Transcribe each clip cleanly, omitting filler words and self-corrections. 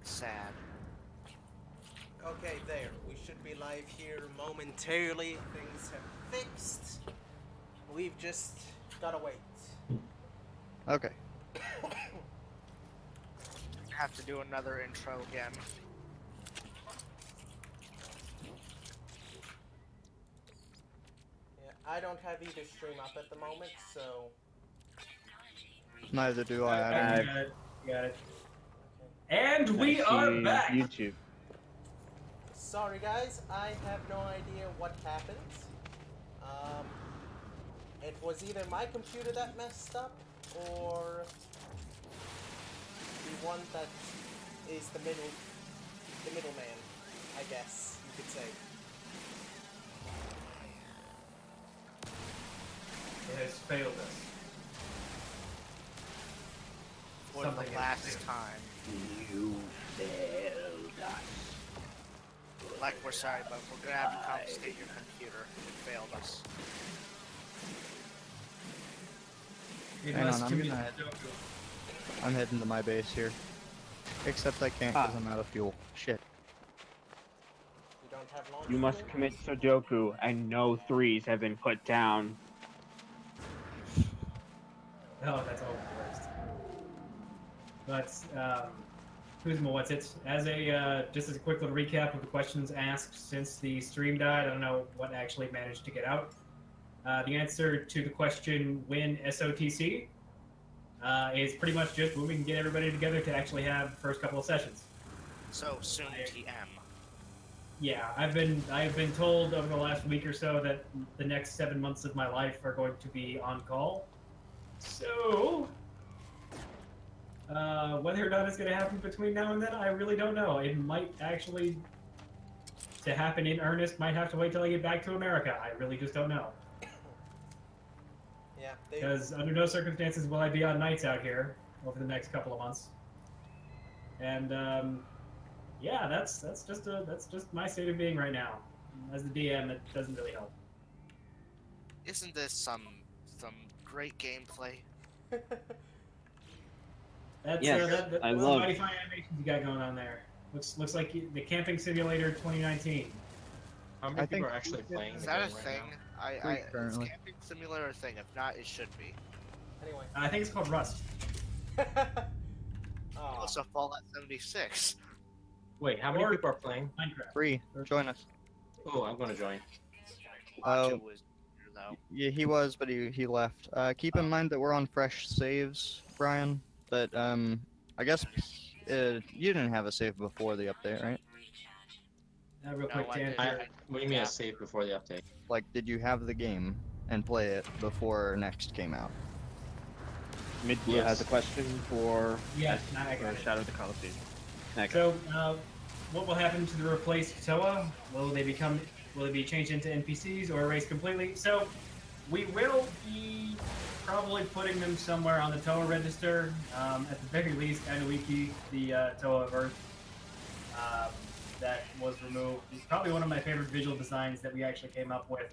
Sad. Okay, there. We should be live here momentarily. Things have fixed. We've just gotta wait. Okay. Have to do another intro again. Yeah, I don't have either stream up at the moment, so... Neither do I. Got it. Got it. Okay. And we are back. YouTube. Sorry guys, I have no idea what happened. It was either my computer that messed up, or the one that is the middleman, I guess you could say. It has failed us. For Something the last is- time. You failed us. Like, we're sorry, but we're gonna have to confiscate your computer. It failed us. It Hang must on, I'm commit gonna head- Sudoku. I'm heading to my base here. Except I can't because I'm out of fuel. Shit. You don't have launch You must fuel? commit Sudoku, and no threes have been put down. Oh, that's all the worst. But, Kuzma, what's it? As a, just as a quick little recap of the questions asked since the stream died, I don't know what actually managed to get out. The answer to the question, when SOTC, is pretty much just when we can get everybody together to actually have the first couple of sessions. So, soon TM. Yeah, I've been told over the last week or so that the next 7 months of my life are going to be on call. So, whether or not it's going to happen between now and then, I really don't know. It might actually, to happen in earnest, might have to wait till I get back to America. I really just don't know. Yeah, Because under no circumstances will I be on nights out here over the next couple of months. And yeah, that's just my state of being right now. As the DM, it doesn't really help. Isn't this some great gameplay? That's Yes, I those love- mighty fine animations you got going on there. Looks like the Camping Simulator 2019. How many I people think- are actually playing Is the that a game right thing? now? Is currently. Camping Simulator a thing? If not, it should be. Anyway. I think it's called Rust. Aw. Also, Fallout 76. Wait, how many Or- people are playing? Minecraft. Free. Join us. Oh, I'm gonna join. Macho was here, though. Yeah, he was, but he left. Keep in mind that we're on fresh saves, Brian. But I guess you didn't have a save before the update, right? Real quick, No, I Dan. didn't. I, what do you mean Yeah. a save before the update? Like, did you have the game and play it before Next came out? Midblue Yes. has a question for Yeah, I for got it. Shadow of the Colosseum. Next. So, what will happen to the replaced Toa? Will they be changed into NPCs or erased completely? So, we will be probably putting them somewhere on the Toa register. At the very least, Anuiki, the Toa of Earth, that was removed. It's probably one of my favorite visual designs that we actually came up with.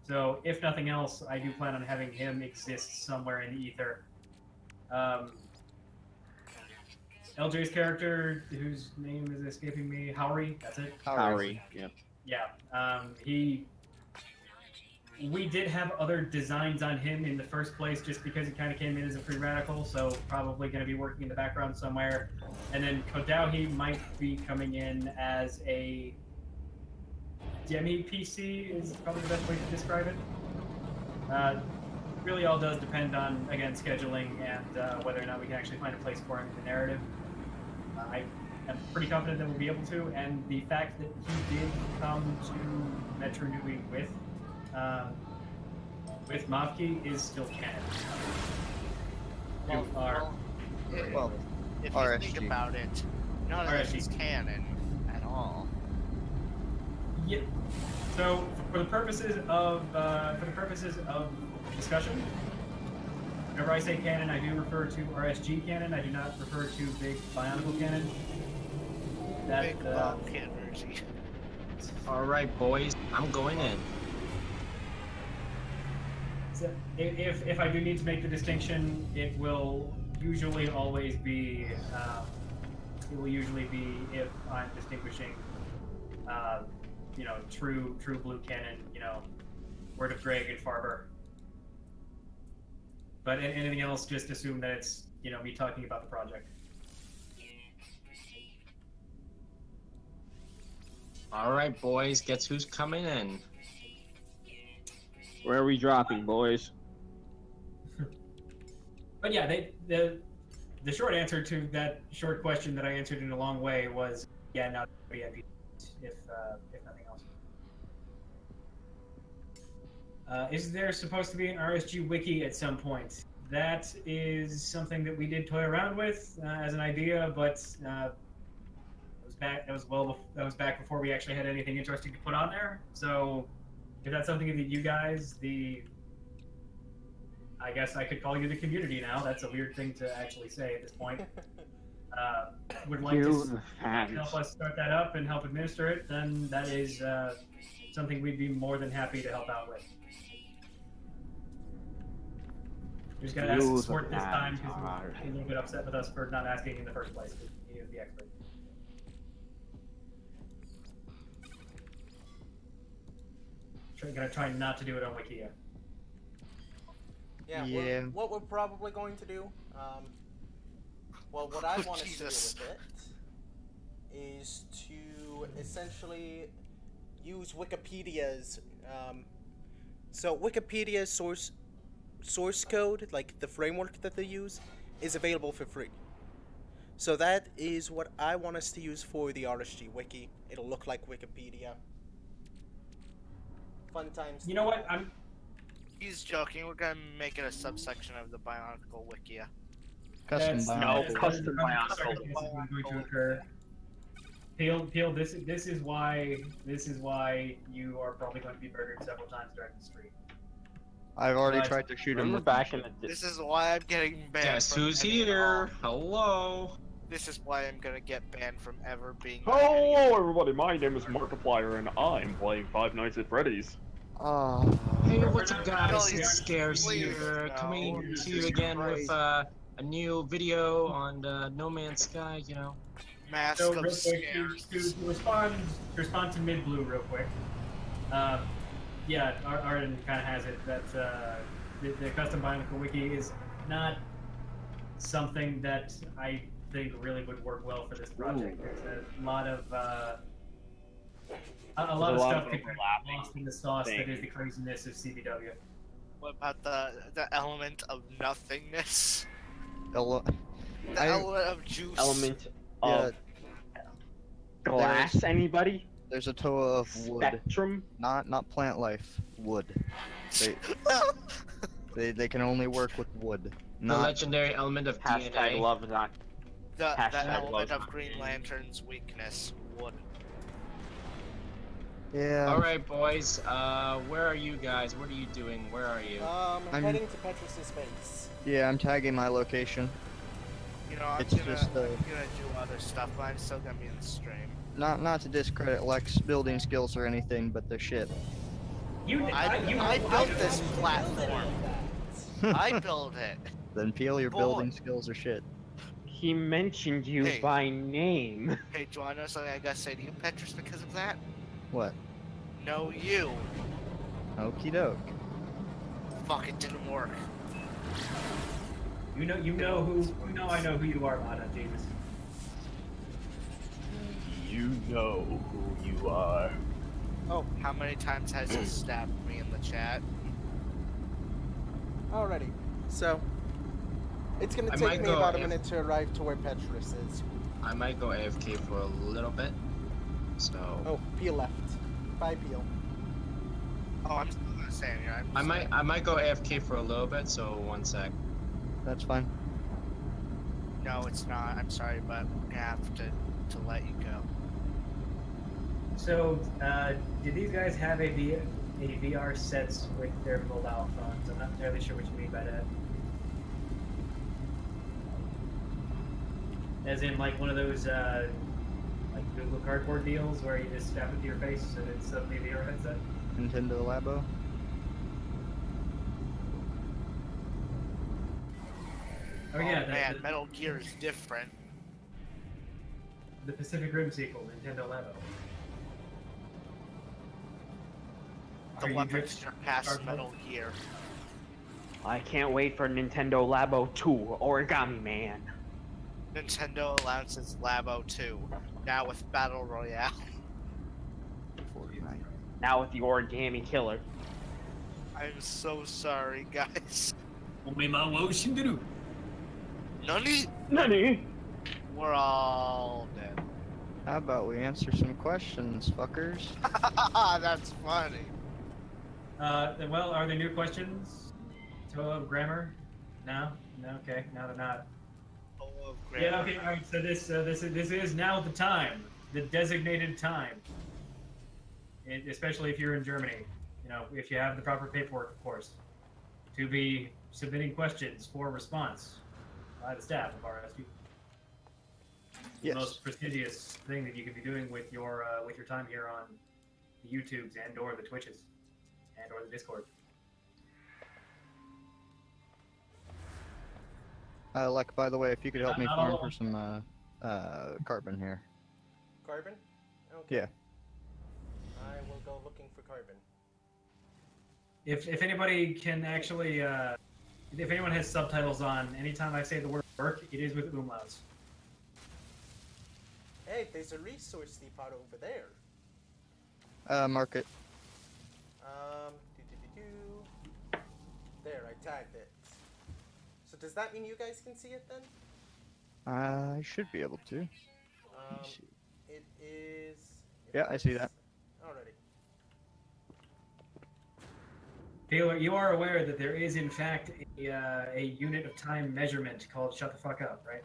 So, if nothing else, I do plan on having him exist somewhere in the ether. LJ's character, whose name is escaping me, Howery, that's it. Howery. Yeah. Yeah, we did have other designs on him in the first place just because he kind of came in as a free radical, so probably going to be working in the background somewhere. And then Kodauhi might be coming in as a demi-PC is probably the best way to describe it. Really all does depend on, again, scheduling and whether or not we can actually find a place for him in the narrative. I am pretty confident that we'll be able to, and the fact that he did come to Metro Nui with Mavki is still canon. Well, if you RSG. think about it, none of this is RSG. canon at all. Yeah. So for the purposes of discussion, whenever I say canon, I do refer to RSG canon. I do not refer to big Bionicle canon. That Big energy. Alright, boys, I'm going in. so if I do need to make the distinction, it will usually always be it will usually be if I'm distinguishing, you know, true blue canon, you know, Word of Greg and Farber. But anything else, just assume that it's, you know, me talking about the project. All right, boys. Guess who's coming in? Where are we dropping, boys? But yeah, the short answer to that short question that I answered in a long way was, yeah, now NPCs, if nothing else. Is there supposed to be an RSG wiki at some point? That is something that we did toy around with as an idea, but that was back before we actually had anything interesting to put on there. So if that's something that you guys, I guess I could call you the community now. That's a weird thing to actually say at this point. Would like to help us start that up and help administer it, then that is something we'd be more than happy to help out with. We're just gonna ask Swart this time because he's a little bit upset with us for not asking in the first place, because he is the expert. Gonna try not to do it on Wikia. Yeah. What we're probably going to do, well, what I want to do Jesus. with it is to essentially use Wikipedia's, so Wikipedia's source code, like the framework that they use, is available for free. So that is what I want us to use for the RSG wiki. It'll look like Wikipedia. Fun times. You know what? He's joking. We're gonna make it a subsection of the Bionicle Wikia. Custom That's Bionicle. custom Bionicle. Bionicle. This is going to occur. Peel. This is why you are probably going to be murdered several times during the stream. I've already Right. tried to shoot him Remember with back in the This is why I'm getting banned. Guess from who's any and here? all. Hello. This is why I'm gonna get banned from ever being. Hello, everybody. My name is Markiplier, and I'm playing Five Nights at Freddy's. Oh. Hey, what's up, guys? Please, It's Scares please, here, no. coming to you Jesus again with Christ. a new video on No Man's Sky. You know. Mask So of real quick, scares. to respond to Mid Blue real quick. Yeah, Arden kind of has it that the custom Bionicle wiki is not something that I think really would work well for this project. Ooh. There's a lot of a lot of lot stuff of could get overlapping lost in the sauce that is things. the craziness of CBW. What about the element of nothingness? Elo- The I- element of juice. Element Yeah, of glass. Anybody? there's a Toa of wood, Spectrum. not plant life. Wood. They can only work with wood. The Not legendary element of Hashtag DNA. love that. the Hashtag element love. of Green Lantern's weakness. Wood. yeah. All right, boys. Where are you guys? What are you doing? Where are you? I'm- Heading to Petrus's base. Yeah, I'm tagging my location. You know, I'm It's gonna just, I'm gonna do other stuff, but I'm still gonna be in the stream. Not to discredit Lex building skills or anything, but they're shit. I built this platform. I built it. Then Peel, your Boy. building skills are shit. He mentioned you Hey. by name. Hey, do I know something I gotta say to you, Petrus, because of that? What? No, you. Okie doke. Fuck, it didn't work. I know who you are, Lana, Jesus. You know who you are. Oh, how many times has he stabbed me in the chat? Alrighty. So, it's gonna I take might me go about a if- minute to arrive to where Petrus is. I might go AFK for a little bit. So Oh, Peel left. Bye, Peel. Oh, I'm still gonna stay in here. I might go AFK for a little bit. So 1 sec. That's fine. No, it's not. I'm sorry, but we're gonna have to let you go. So, did these guys have a VR sets with their mobile phones? I'm not entirely sure what you mean by that. As in, like, one of those, like, Google Cardboard deals where you just strap it to your face and it's suddenly a VR headset? Nintendo Labo. Oh, yeah. Man, Metal Gear is different. the Pacific Rim sequel, Nintendo Labo. The Are you weapons drifting surpass Cardboard? Metal Gear. I can't wait for Nintendo Labo 2 Origami Man. Nintendo announces Labo 2, now with Battle Royale. Fortnite. Now with the Origami Killer. I'm so sorry, guys. Nani? Nani? We're all dead. How about we answer some questions, fuckers? That's funny. Well, are there new questions? To grammar? No? No, okay, no, they're not. Oh, Yeah, okay, alright, so this is now the time. The designated time. Especially if you're in Germany. You know, if you have the proper paperwork, of course. To be submitting questions for response by the staff of RSU. Yes. The most prestigious thing that you could be doing with your time here on the YouTubes and or the Twitches and or the Discord. Like, by the way, if you could help me Not farm all for of some carbon here. Carbon? Okay. Yeah. I will go looking for carbon. If anybody can actually, if anyone has subtitles on, anytime I say the word work, it is with umlauts. Hey, there's a resource depot over there. Market. Do-do-do-do. There, I tagged it. So does that mean you guys can see it then? I should be able to. It is... Yeah, I see that. Alrighty. Taylor, you are aware that there is in fact a unit of time measurement called shut the fuck up, right?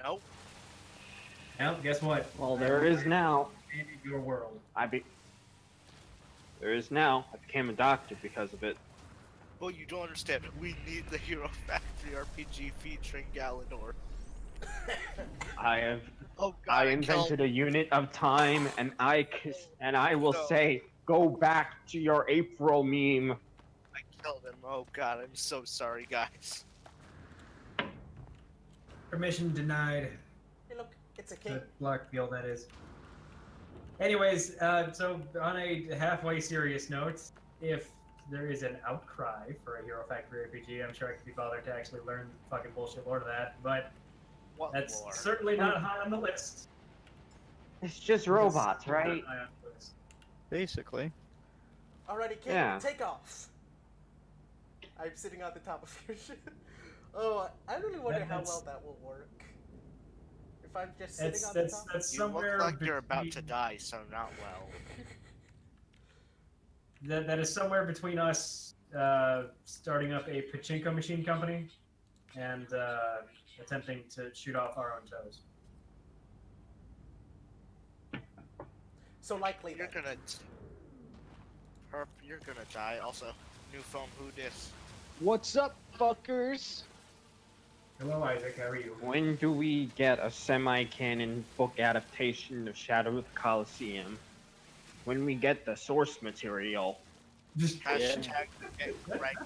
Nope. Well, guess what? Well, there is now. In your world. There is now. I became a doctor because of it. Well, you don't understand. We need the Hero Factory RPG featuring Galador. I Oh God! I invented a unit of time, and I will No. say, go back to your April meme. I killed him. Oh God! I'm so sorry, guys. Permission denied. Hey look, it's a king. The Blackfield, that is. Anyways, so on a halfway serious note, if there is an outcry for a Hero Factory RPG, I'm sure I could be bothered to actually learn the fucking bullshit lore of that, but What that's lore? certainly not high on the list. It's just robots, It's right? not high on the list. Basically. Alrighty, king, Yeah. take off. I'm sitting on the top of your ship. Oh, I really wonder how well that will work. If I'm just sitting on the top. That's You somewhere look like you're about to between- die, so not well. That is somewhere between us starting up a pachinko machine company and attempting to shoot off our own toes. So likely You're then. gonna. Herp, you're gonna die. Also, new film. Who dis? What's up, fuckers? Hello, Isaac. How are you? When do we get a semi-canon book adaptation of Shadow of the Colosseum? When we get the source material? Hashtag get Greg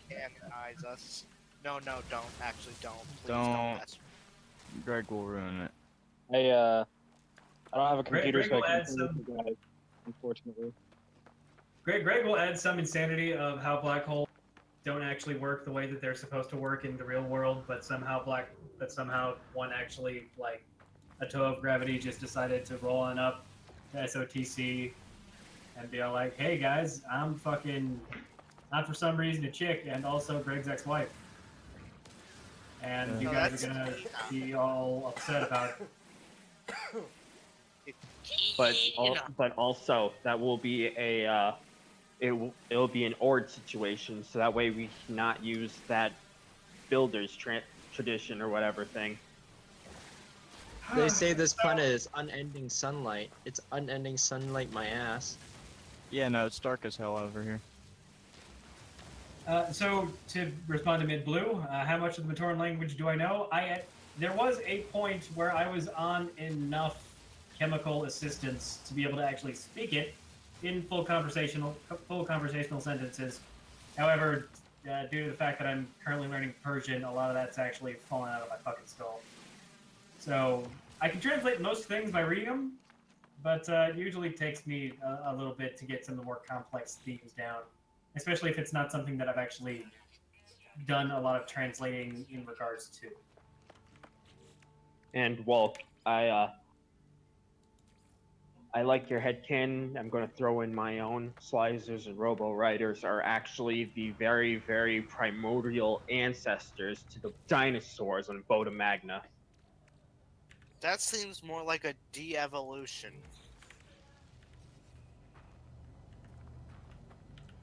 canonize us. No, don't. Actually, don't. Please don't. Don't. That's Greg will ruin it. I don't have a computer, Greg so will I add can't some- do that, unfortunately. Greg will add some insanity of how black holes don't actually work the way that they're supposed to work in the real world, but somehow one actually, like, a toe of gravity just decided to roll on up to SOTC and be all like, hey guys, I'm for some reason a chick and also Greg's ex-wife. And you No, guys are that's- gonna be all upset about But also that will be a it'll be an ORD situation, so that way we cannot use that builder's tradition or whatever thing. They say this planet is unending sunlight. It's unending sunlight, my ass. Yeah, no, it's dark as hell over here. So to respond to Mid Blue, how much of the Matoran language do I know? There was a point where I was on enough chemical assistance to be able to actually speak it in full conversational sentences. However, due to the fact that I'm currently learning Persian, a lot of that's actually fallen out of my fucking skull. So I can translate most things by reading them, but it usually takes me a little bit to get some of the more complex themes down, especially if it's not something that I've actually done a lot of translating in regards to. And Wolf, I like your headcanon. I'm going to throw in my own. Slicers and Robo Riders are actually the very, very primordial ancestors to the dinosaurs on Boda Magna. That seems more like a de-evolution.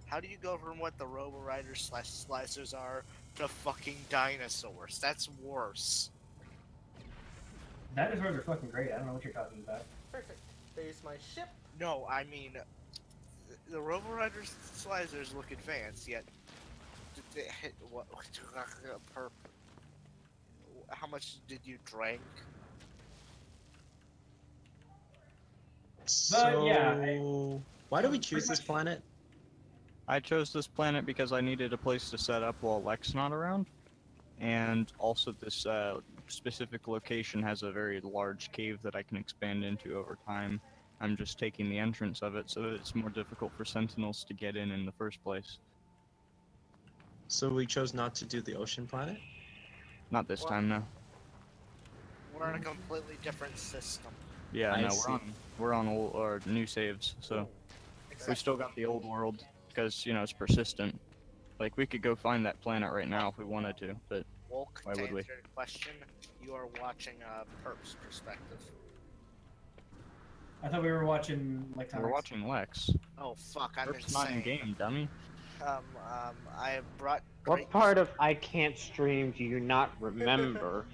How do you go from what the Robo Riders / Slicers are to fucking dinosaurs? That's worse. Dinosaurs are fucking great. I don't know what you're talking about. Perfect. There's my ship. No, I mean, the Robo Riders / Slicers look advanced, yet they hit what? How much did you drink? So, yeah, why do we choose this planet? I chose this planet because I needed a place to set up while Lex not around, and also this specific location has a very large cave that I can expand into over time. I'm just taking the entrance of it so that it's more difficult for sentinels to get in the first place. So we chose not to do the ocean planet? Not this Well- time, no. We're in a completely different system. Yeah, I no, see. we're on old or new saves, so we Except still got the old world because it's persistent. Like we could go find that planet right now if we wanted to, but Wolk, Why to would we? answer your question, you are watching Perp's perspective. I thought we were watching like we're watching Lex. Oh fuck, I'm Perp's not in insane. game, dummy. I have brought What great. part of I can't stream do you not remember?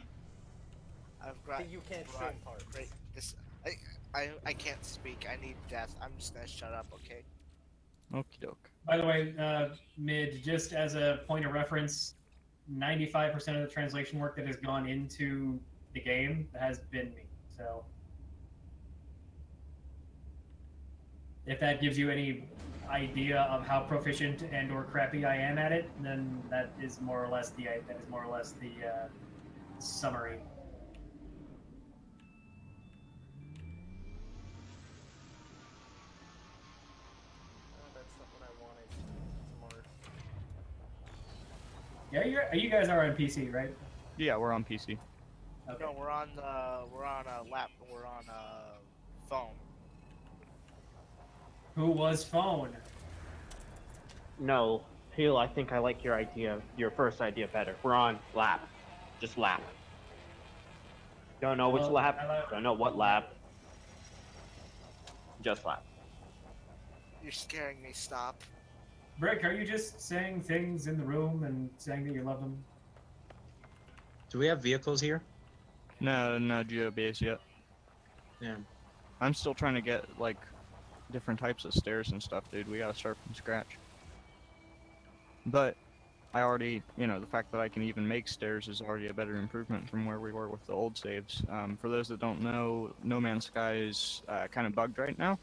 I've got. The you can't brought stream part. Great. This. I can't speak. I need death. I'm just gonna shut up. Okay. Okie doke. By the way, Mid, just as a point of reference, 95% of the translation work that has gone into the game has been me. So, if that gives you any idea of how proficient and/or crappy I am at it, then that is more or less the summary. That's not what I wanted. Tomorrow. Yeah, you guys are on PC, right? Yeah, we're on PC. Okay. No, we're on a lap. We're on a phone. Who was phone? No, Peel, I think I like your first idea better. We're on lap. Just lap. Don't know which Well, lap, hello. don't know what lap. Just lap. You're scaring me. Stop. Brick, are you just saying things in the room and saying that you love them? Do we have vehicles here? No GeoBase yet. Yeah. I'm still trying to get like different types of stairs and stuff, dude. We gotta start from scratch. But I already, the fact that I can even make stairs is already a better improvement from where we were with the old saves. For those that don't know, No Man's Sky is kind of bugged right now.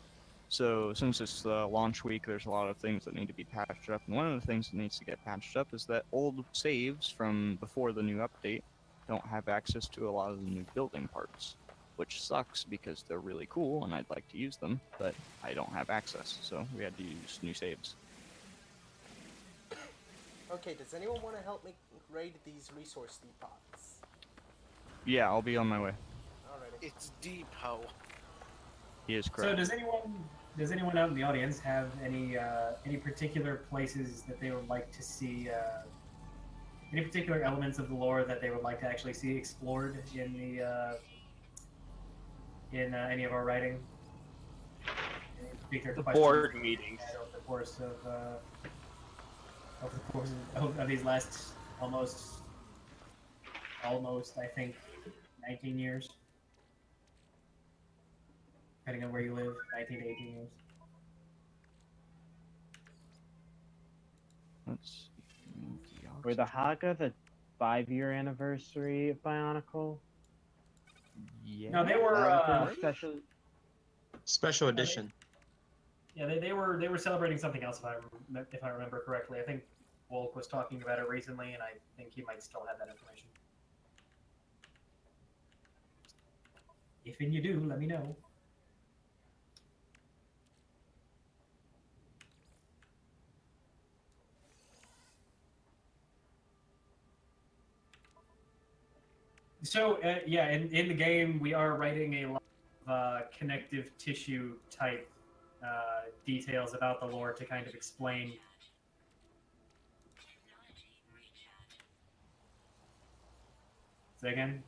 So since it's the launch week, there's a lot of things that need to be patched up. And one of the things that needs to get patched up is that old saves from before the new update don't have access to a lot of the new building parts, which sucks because they're really cool and I'd like to use them, but I don't have access, so we had to use new saves. Okay, does anyone want to help me raid these resource depots? Yeah, I'll be on my way. Alrighty. It's Depot. He is So correct. does anyone out in the audience have any particular places that they would like to see, any particular elements of the lore that they would like to actually see explored in the any of our writing? Any particular The questions board that we meetings. had over the course of these last almost I think 19 years. Depending on where you live, 19 to 18 years. Let's Were the Haga the 5-year anniversary of Bionicle? Yeah. No, they were. Special edition. Yeah, they were celebrating something else if I remember correctly. I think Wolf was talking about it recently, and I think he might still have that information. If and you do, let me know. So, yeah, in the game, we are writing a lot of connective tissue type details about the lore to kind of explain. Say again?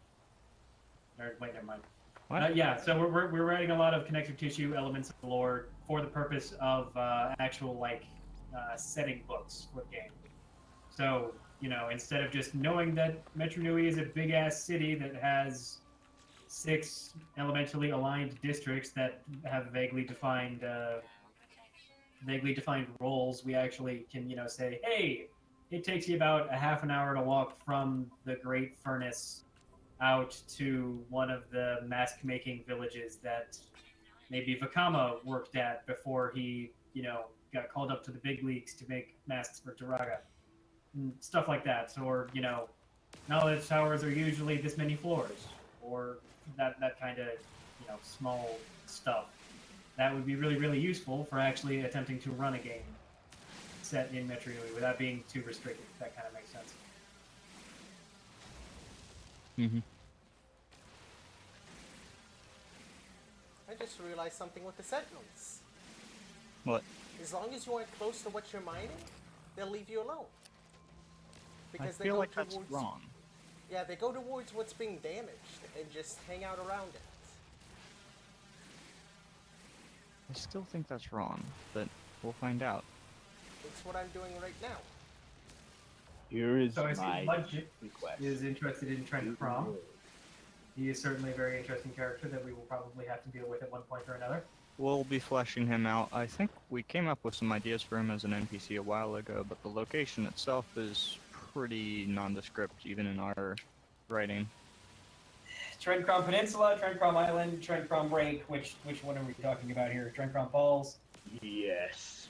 Or, wait, never mind. What? Yeah, so we're writing a lot of connective tissue elements of the lore for the purpose of actual, like, setting books for the game. So, you know, instead of just knowing that Metro Nui is a big-ass city that has 6 elementally aligned districts that have vaguely defined roles, we actually can, you know, say, hey, it takes you about a half an hour to walk from the Great Furnace out to one of the mask-making villages that maybe Vakama worked at before he, you know, got called up to the big leagues to make masks for Turaga. And stuff like that. Or, you know, knowledge towers are usually this many floors. Or that kind of, you know, small stuff. That would be really, really useful for actually attempting to run a game set in Metro Nui without being too restricted. That kind of makes sense. Mm-hmm. I just realized something with the Sentinels. What? As long as you aren't close to what you're mining, they'll leave you alone. Because I they feel go like that's towards, wrong. Yeah, they go towards what's being damaged and just hang out around it. I still think that's wrong, but we'll find out. It's what I'm doing right now. Here is So I see my Budget request. is interested in Trent Prom. He is certainly a very interesting character that we will probably have to deal with at one point or another. We'll be fleshing him out. I think we came up with some ideas for him as an NPC a while ago, but the location itself is pretty nondescript, even in our writing. Trent Prom Peninsula, Trent Prom Island, Trent Prom Break. Which one are we talking about here? Trent Prom Falls. Yes.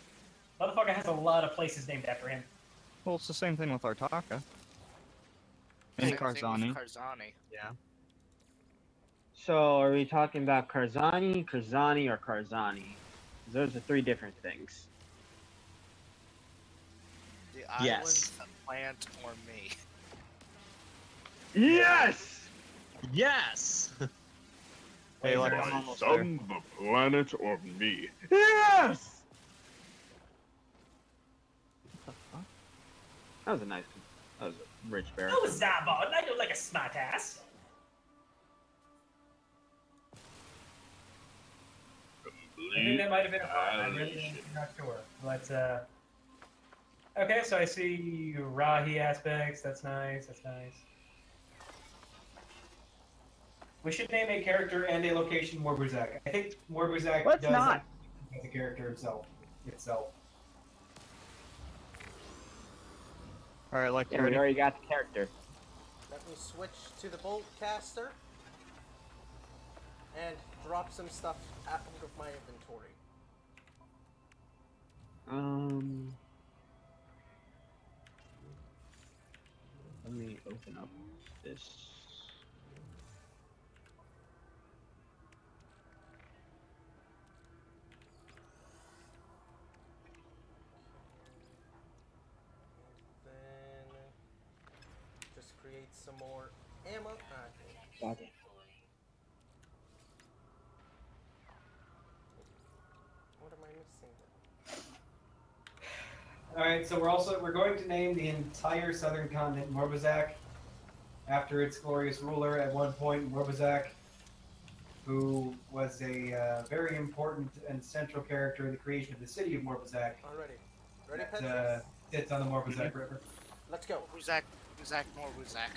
Motherfucker has a lot of places named after him. Well, it's the same thing with Artaka. Same And thing with Karzani. Karzani. Yeah. So, are we talking about Karzani, Karzani, or Karzani? Those are 3 different things. The island, Yes. the plant, or me. Yes! Yes! Hey, like, Wait, I'm there- almost there. Sun, the planet, or me? Yes! That was a nice one. That was a rich bear. Oh, Zabon, I don't like a smart ass. I think that might have been a part. I'm really not sure. But, okay, so I see Rahi aspects. That's nice. That's nice. We should name a character and a location Morbuzak. I think Morbuzak Let's does not. as a character himself. Alright, like, Yeah, you we ready? already got the character. Let me switch to the bolt caster and drop some stuff out of my inventory. Let me open up this. Then just create some more ammo. Okay. What am I missing? All right, so we're going to name the entire southern continent Morbuzak after its glorious ruler at one point, Morbuzak, who was a very important and central character in the creation of the city of Morbuzak. Already. Ready, That Petrus? sits on the Morbuzak River. Let's go. Wuzak, more Wuzak.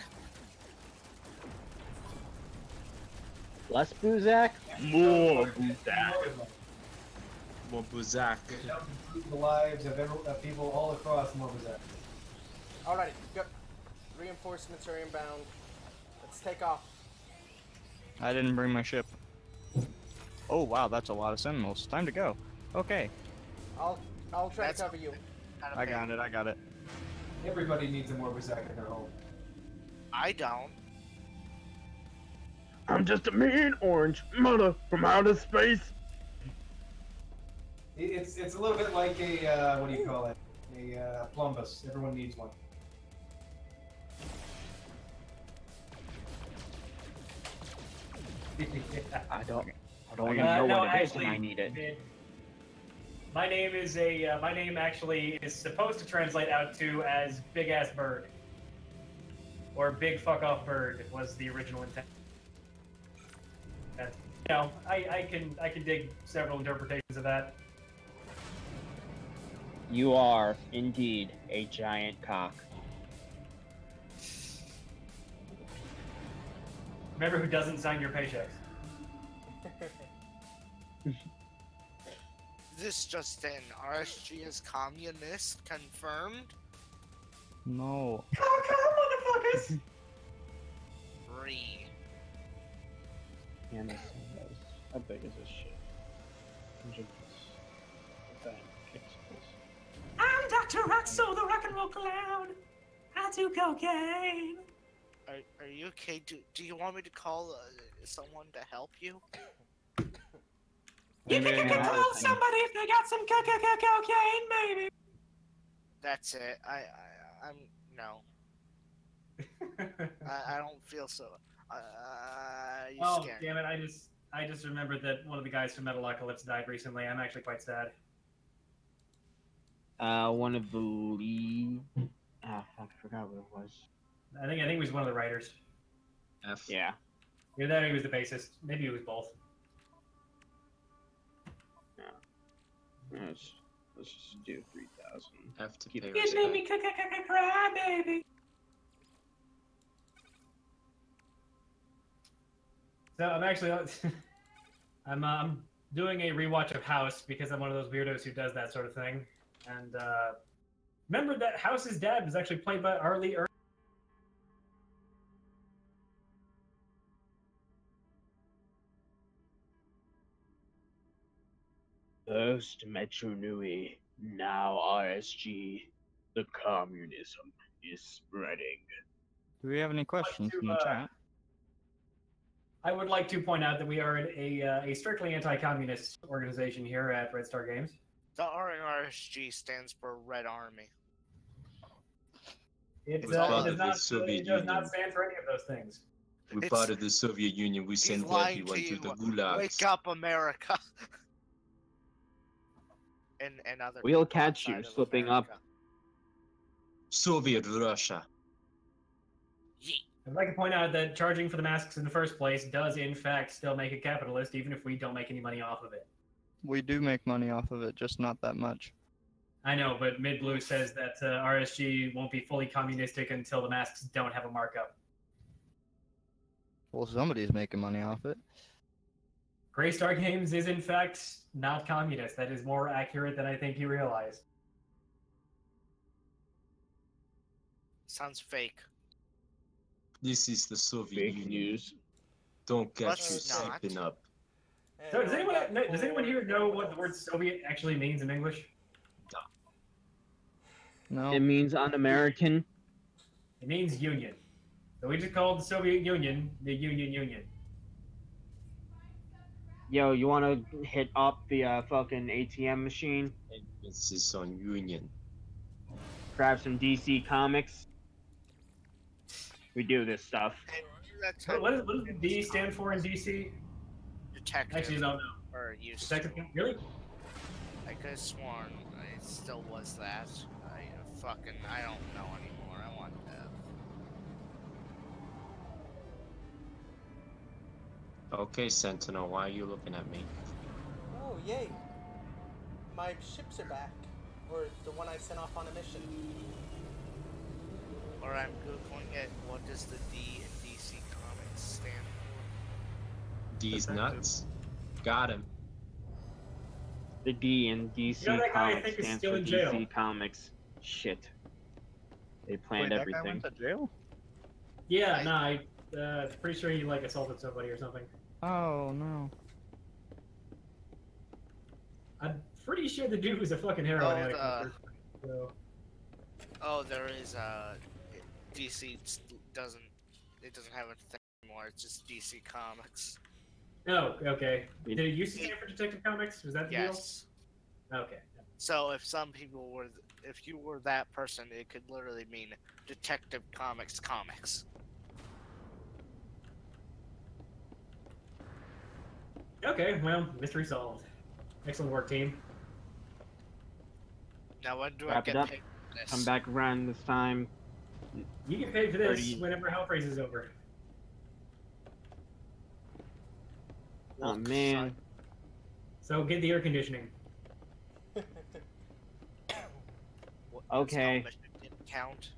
Less Buzak? More Buzak. Mobuzak. The lives of people all across Morbuzak. Alrighty, go. Reinforcements are inbound. Let's take off. I didn't bring my ship. Oh wow, that's a lot of sentinels. Time to go. Okay, I'll try That's- to cover you. I got it. Everybody needs a Morbuzak in their home. I don't. I'm just a mean orange mother from outer space. It's a little bit like a what do you call it? A plumbus. Everyone needs one. I don't even know no, what it is, actually, and I need it. My name is my name actually is supposed to translate out to as big ass bird, or big fuck off bird was the original intent. You know, I can dig several interpretations of that. You are indeed a giant cock. Remember who doesn't sign your paychecks. This just in, RSG is communist confirmed? No. Come on, motherfuckers! 3. Anderson knows. How big is this shit? 100 pixels. I'm Dr. Roxo, the rock and roll clown. I do cocaine. Are you okay? Do you want me to call someone to help you? You can call somebody if they got some cocaine, baby. That's it. I'm no. I don't feel so. You Oh scared damn it! I just remembered that one of the guys from Metalocalypse died recently. I'm actually quite sad. One of the lead. I forgot what it was. I think he was one of the writers. F. Yeah. Either that or he was the bassist. Maybe it was both. Let's just do 3,000. F to Keep pay it. It made me cry, baby. So I'm actually, I'm doing a rewatch of House because I'm one of those weirdos who does that sort of thing. And remember that House's dad was actually played by Arlie Ermey. First Metro Nui, now RSG. The communism is spreading. Do we have any questions to, in the chat? I would like to point out that we are a strictly anti-communist organization here at Red Star Games. The RSG stands for Red Army. It was part does of the not Soviet stand Union. for any of those things. We're It's- part of the Soviet Union. We He's sent lying everyone to to you. the gulags. Wake up, America. and other. We'll people catch you outside of slipping up. America. Soviet Russia. Yeet. I'd like to point out that charging for the masks in the first place does, in fact, still make it capitalist, even if we don't make any money off of it. We do make money off of it, just not that much. I know, but MidBlue says that RSG won't be fully communistic until the masks don't have a markup. Well, somebody's making money off it. Gray Star Games is, in fact, not communist. That is more accurate than I think you realize. Sounds fake. This is the Soviet Fake Union. news. Don't get Let's you not. slipping up. So does anyone here know what the word Soviet actually means in English? No. It means un-American. It means union. So we just called the Soviet Union the Union. Yo, you wanna hit up the fucking ATM machine? Emphasis on Union. Grab some DC comics? We do this stuff. And that's how What does the D stand for in DC? detective Actually, don't know. or used to. Detective? Really? I could have sworn it still was that. I don't know anymore. I want that. Okay, Sentinel, why are you looking at me? Oh, yay. My ships are back. Or the one I sent off on a mission. Or I'm googling it. What does the D in DC Comics stand for? These nuts. Got him. The D in DC You know that guy I Comics think is stands still for in jail. DC Comics. Shit. They planned Wait, that guy everything. went to jail? Yeah, no, I'm pretty sure he like assaulted somebody or something. Oh, no. I'm pretty sure the dude was a fucking heroin addict. in the first place, so. Oh, there is DC doesn't have a thing anymore. It's just DC Comics. Oh, okay. Did it used to stand for Detective Comics? Was that the Yes. deal? Okay. So if some people were, if you were that person, it could literally mean Detective Comics comics. Okay, well, mystery solved. Excellent work, team. Now when do Wrap I it get up. paid for this? Come back around this time. You get paid for this 30. whenever Hell Phrase is over. Oh Look, man. son. So get the air conditioning. What, Okay. this mission didn't count.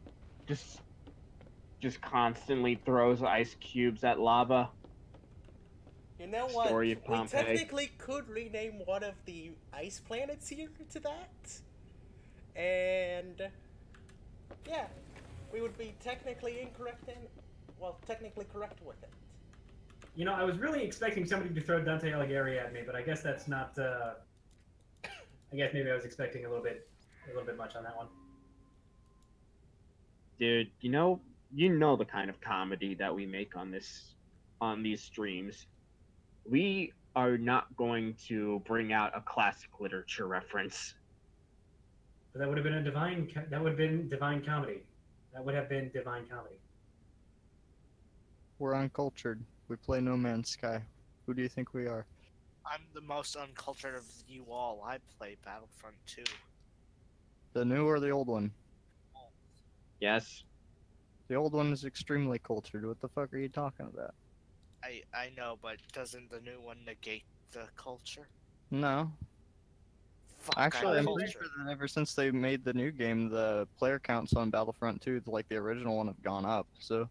Just constantly throws ice cubes at lava. You know what? Story of We Pompeii. technically could rename one of the ice planets here to that. And yeah, we would be technically incorrect and, well, technically correct with it. You know, I was really expecting somebody to throw Dante Alighieri at me, but I guess that's not. I guess maybe I was expecting a little bit much on that one. Dude, you know the kind of comedy that we make on these streams. We are not going to bring out a classic literature reference. But that would have been divine comedy. That would have been divine comedy. We're uncultured. We play No Man's Sky. Who do you think we are? I'm the most uncultured of you all. I play Battlefront 2. The new or the old one? Yes. The old one is extremely cultured. What the fuck are you talking about? I know, but doesn't the new one negate the culture? No. Fuck, Actually, I'm I'm pretty sure that ever since they made the new game, the player counts on Battlefront 2, like the original one, have gone up. So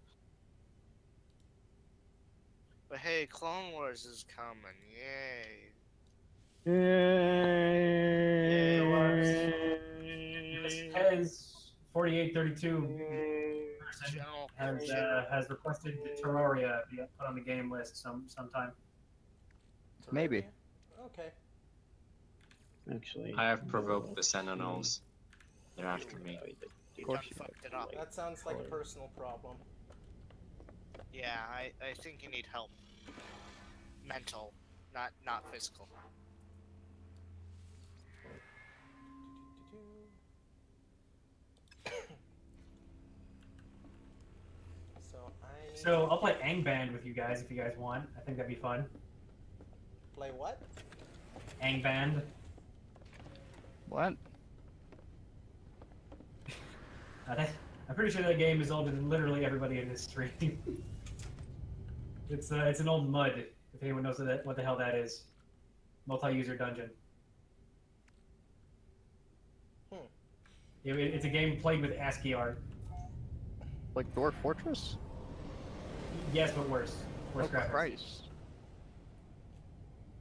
But hey, Clone Wars is coming. Yay. Pez 4832 person General has requested that Terraria be put on the game list sometime. maybe. Okay. Actually, I have provoked the Sentinels. They're after me. Of course Done you fucked it up. That sounds like a personal problem. Yeah, I think you need help. Mental, not physical. So I'll play Angband with you guys if you guys want. I think that'd be fun. Play what? Angband. What? I'm pretty sure that game is older than literally everybody in this stream. It's an old mud. If anyone knows what the hell that is, multi-user dungeon. It's a game played with ASCII art. Like Dwarf Fortress? Yes, but worse. Worse Oh graphics. Christ.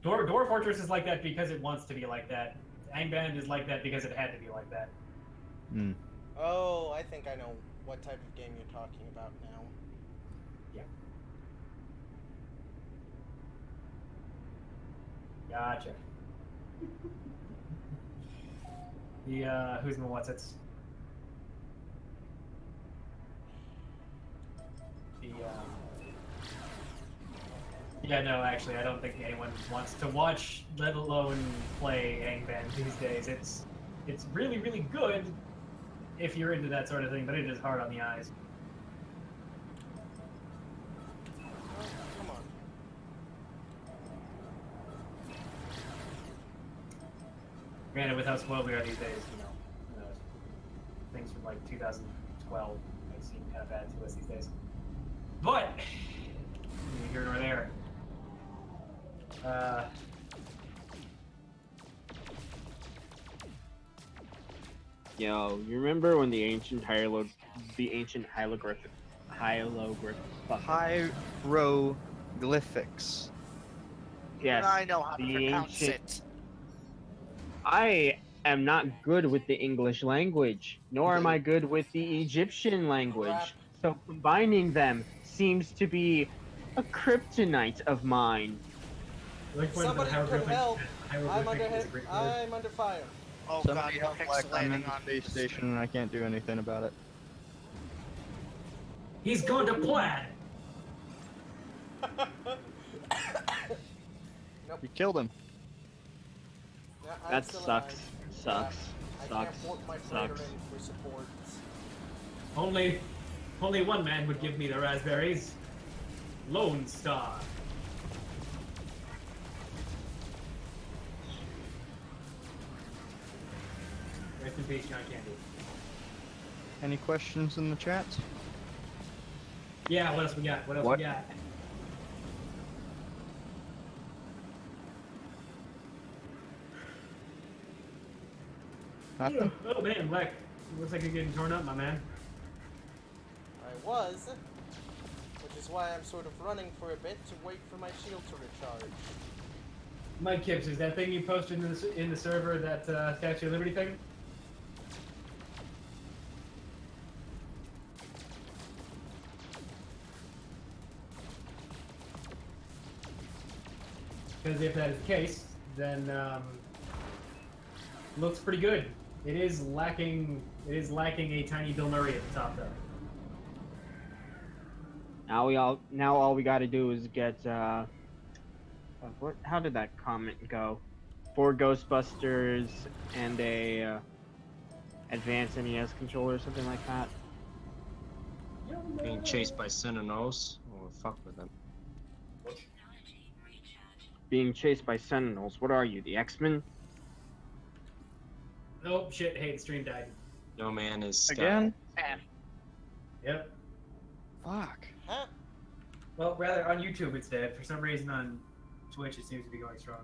Dwarf Fortress is like that because it wants to be like that. Angband is like that because it had to be like that. Hmm. Oh, I think I know what type of game you're talking about now. Yeah. Gotcha. The who's in the what's it's? Yeah, no, actually, I don't think anyone wants to watch, let alone play Angband these days. It's really, really good if you're into that sort of thing, but it is hard on the eyes. Oh, come on. Granted, with how spoiled we are these days, things from like 2012 might seem kind of bad to us these days. But neither here nor there. Yo, you remember when the ancient hieroglyphics? Hieroglyphics. Yes. I know how to the pronounce ancient. it. I am not good with the English language, nor am I good with the Egyptian language. Crap. So combining them seems to be a kryptonite of mine. Somebody could help. I'm under fire. Oh Somebody god, help you're Black. I'm in pixelating the on space station and I can't do anything about it. He's gone to plaid. Nope. You killed him. Yeah, I'm That still sucks. alive. Sucks. I Sucks. can't port my freighter Sucks. in for support. Only one man would give me the raspberries. Lone Star. Rest in peace, John Candy. Any questions in the chat? Yeah, what else we got? What else What? we got? Nothing? Oh man, Leck. Looks like you're getting torn up, my man. I was, which is why I'm sort of running for a bit to wait for my shield to recharge. Mike Kipps, is that thing you posted in the server, that Statue of Liberty thing? Because if that is the case, then looks pretty good. It is lacking a tiny Bill Murray at the top, though. Now all we got to do is get what? How did that comment go? 4 Ghostbusters and a advanced NES controller or something like that. Being chased by Sentinels. Oh, fuck with them. Being chased by Sentinels. What are you, the X-Men? Oh shit! Hey, the stream died. No man is Sky. Again? Yep. Fuck. Huh? Well, rather on YouTube instead. For some reason on Twitch it seems to be going strong.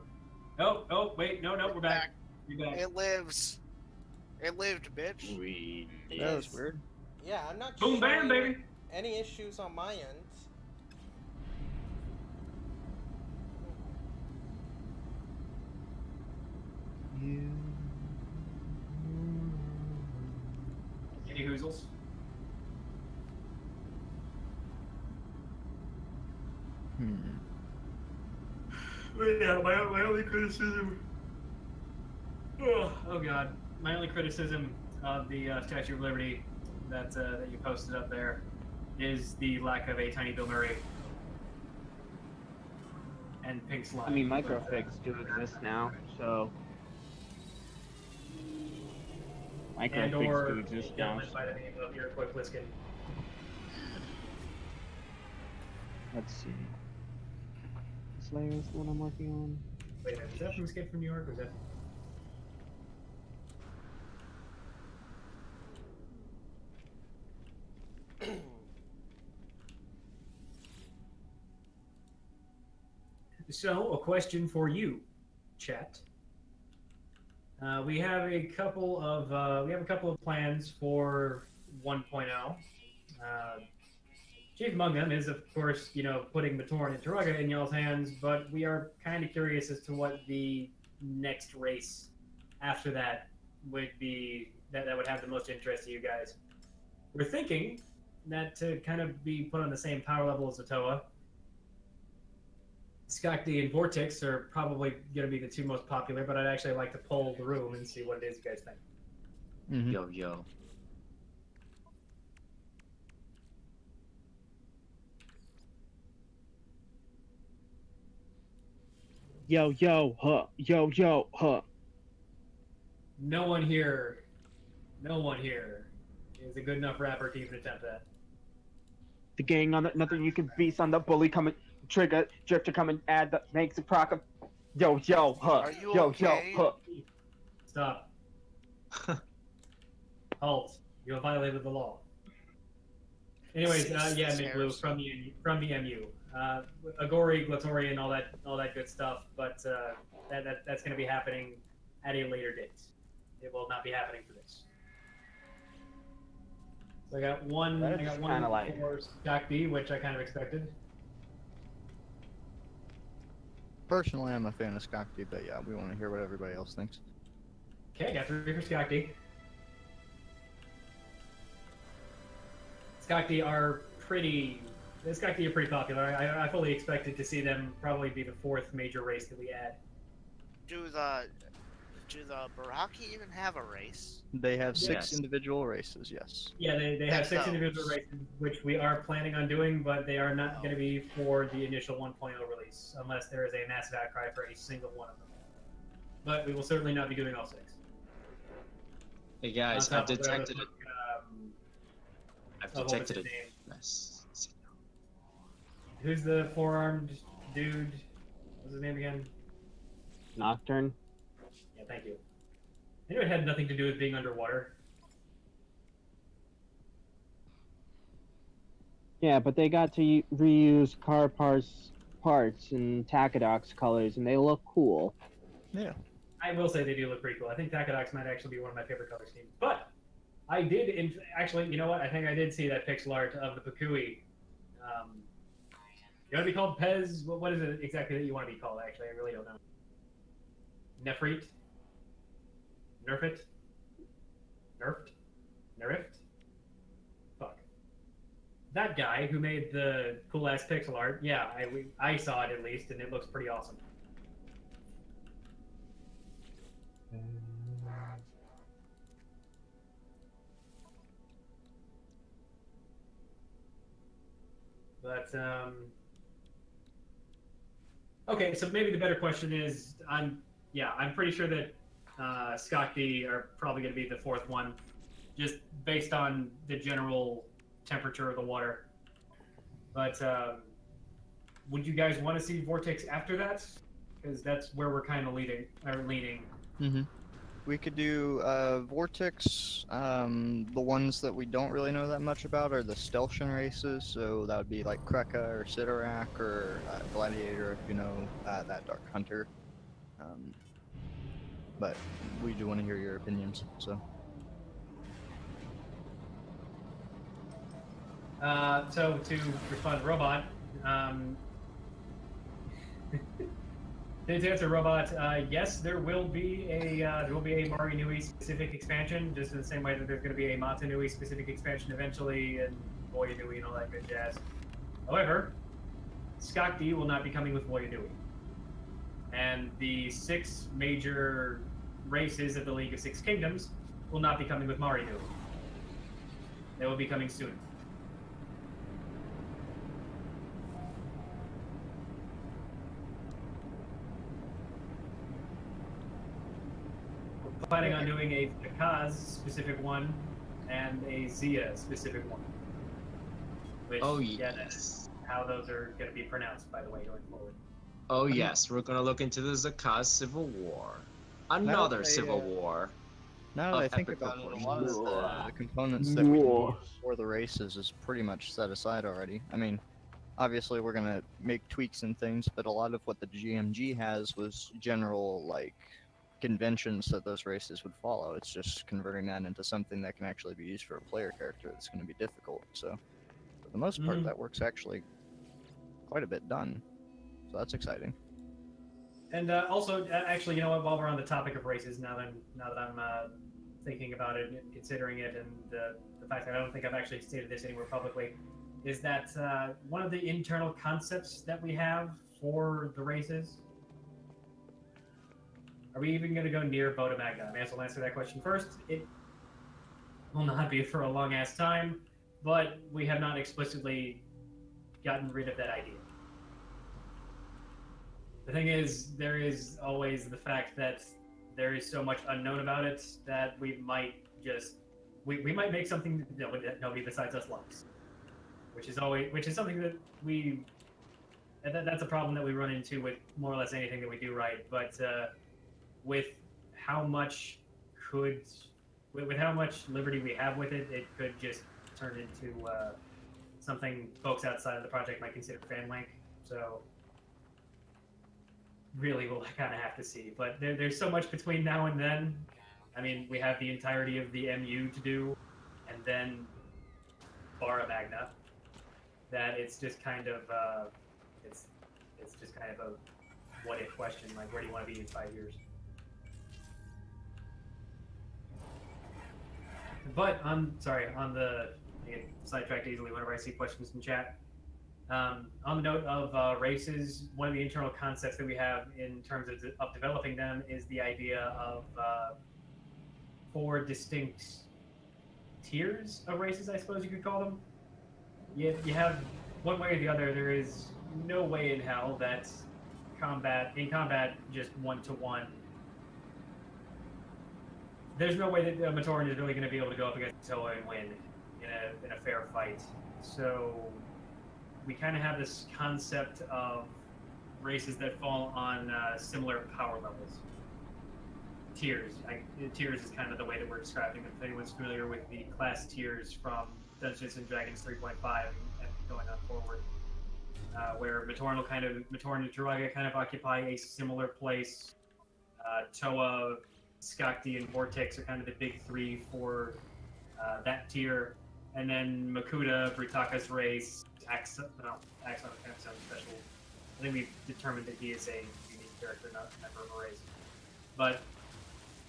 Oh, wait, no, we're back. We're back. It lives. It lived, bitch. We That was weird. Yeah, I'm not Boom, bam, showing baby. any issues on my end. Any hoozles? Yeah, my only criticism. Oh god, my only criticism of the Statue of Liberty that you posted up there is the lack of a tiny Bill Murray and pink slime. I mean, microfigs do exist now, so and microfigs or do exist now. gentleman by the name of your quick Liskin. Let's see. Slayer is the one I'm working on. Wait a minute, is that from Escape from New York or is that? So, a question for you, chat. We have a couple of plans for 1.0. Chief among them is, of course, putting Matoran and Turaga in y'all's hands, but we are kind of curious as to what the next race after that would be that would have the most interest to you guys. We're thinking that to kind of be put on the same power level as Otoa, Skakdi and Vortex are probably going to be the 2 most popular, but I'd actually like to poll the room and see what it is you guys think. Mm-hmm. Yo. Yo, huh. No one here is a good enough rapper to even attempt that. The gang on the nothing you can beast on the bully coming trigger drifter come and add the makes a proc of yo, huh. Are you Yo, okay? huh. Stop. Halt. You have violated the law. Anyways, yeah, Mid Blue from the MU. Agori, Glatori, and all that good stuff, but that's going to be happening at a later date. It will not be happening for this. So I got one for Stock B, which I kind of expected. Personally, I'm a fan of Skakdi, but yeah, we want to hear what everybody else thinks. Okay, got 3 for Skakdi. Skakdi are pretty popular. I fully expected to see them probably be the 4th major race that we add. Do Do the Baraki even have a race? They have 6 Yes. individual races, yes. Yeah, they have 6 Those. individual races, which we are planning on doing, but they are not going to be for the initial 1.0 release, unless there is a massive outcry for a single one of them. But we will certainly not be doing all 6. Hey guys, On I've top of whatever detected the it. fuck, I've what was detected his it. name? Nice. Who's the 4-armed dude? What's his name again? Nocturne. Yeah, thank you. I knew it had nothing to do with being underwater. Yeah, but they got to reuse car parts and Takadox colors, and they look cool. Yeah. I will say they do look pretty cool. I think Takadox might actually be one of my favorite color schemes. But I did, actually, you know what? I think I did see that pixel art of the Pakui. You want to be called Pez? What is it exactly that you want to be called, actually? I really don't know. Nefrit? Nerfit? Nerfed? Nerfed? Fuck. That guy who made the cool-ass pixel art, yeah, I saw it at least, and it looks pretty awesome. But, okay, so maybe the better question is, I'm pretty sure that Scott D are probably going to be the 4th one, just based on the general temperature of the water. But would you guys want to see Vortex after that? Because that's where we're kind of leaning. Mm-hmm. We could do Vortex. The ones that we don't really know that much about are the Steltian races, so that would be like Kreka or Sidorak or Gladiator, if you know that Dark Hunter. But we do want to hear your opinions, so. So to respond to Robot, to answer Robot, yes, there will be a Mari Nui specific expansion, just in the same way that there's going to be a Mata Nui specific expansion eventually, and Voya Nui and all that good jazz. However, Skak D will not be coming with Voya Nui, and the 6 major races of the League of Six Kingdoms will not be coming with Mari Nui. They will be coming soon. Planning on doing a Kaz specific one and a Zia specific one. Which, Oh yeah, yes. that's how those are going to be pronounced, by the way, going forward. Oh yes, we're gonna look into the Zakaz Civil War. Another they, Civil War. Now that I Of think epic about it, a proportions. lot of the components that we need for the races is pretty much set aside already. I mean, obviously we're gonna make tweaks and things, but a lot of what the GMG has was general, like, conventions that those races would follow. It's just converting that into something that can actually be used for a player character that's going to be difficult. So, for the most part, that work's actually quite a bit done. So that's exciting. And also, actually, you know what? While we're on the topic of races, now that I'm thinking about it and considering it, and the fact that I don't think I've actually stated this anywhere publicly, is that one of the internal concepts that we have for the races. Are we even going to go near Boda Magna? I may as well answer that question first. It will not be for a long ass time, but we have not explicitly gotten rid of that idea. The thing is, there is always the fact that there is so much unknown about it that we might just we might make something that nobody besides us likes, which is something that that's a problem that we run into with more or less anything that we do right. But with how much liberty we have with it, it could just turn into something folks outside of the project might consider fanlink. So really, we'll kind of have to see. But there's so much between now and then. I mean, we have the entirety of the MU to do, and then Bara Magna. That it's just kind of it's just kind of a what if question. Like, where do you want to be in 5 years? But on the I get sidetracked easily whenever I see questions in chat. On the note of races, one of the internal concepts that we have in terms of developing them is the idea of 4 distinct tiers of races, I suppose you could call them. You have one way or the other. There is no way in hell that in combat just 1-to-1. There's no way that Matoran is really going to be able to go up against Toa and win in a fair fight. So we kind of have this concept of races that fall on similar power levels. Tiers. Tiers is kind of the way that we're describing them. If anyone's familiar with the class tiers from Dungeons and Dragons 3.5 and going on forward, where Matoran and Turaga kind of occupy a similar place. Toa, Skakti, and Vortex are kind of the big 3 for that tier. And then Makuta, Brutaka's race, Axon kind of sounds special. I think we've determined that he is a unique character, not a member of a race. But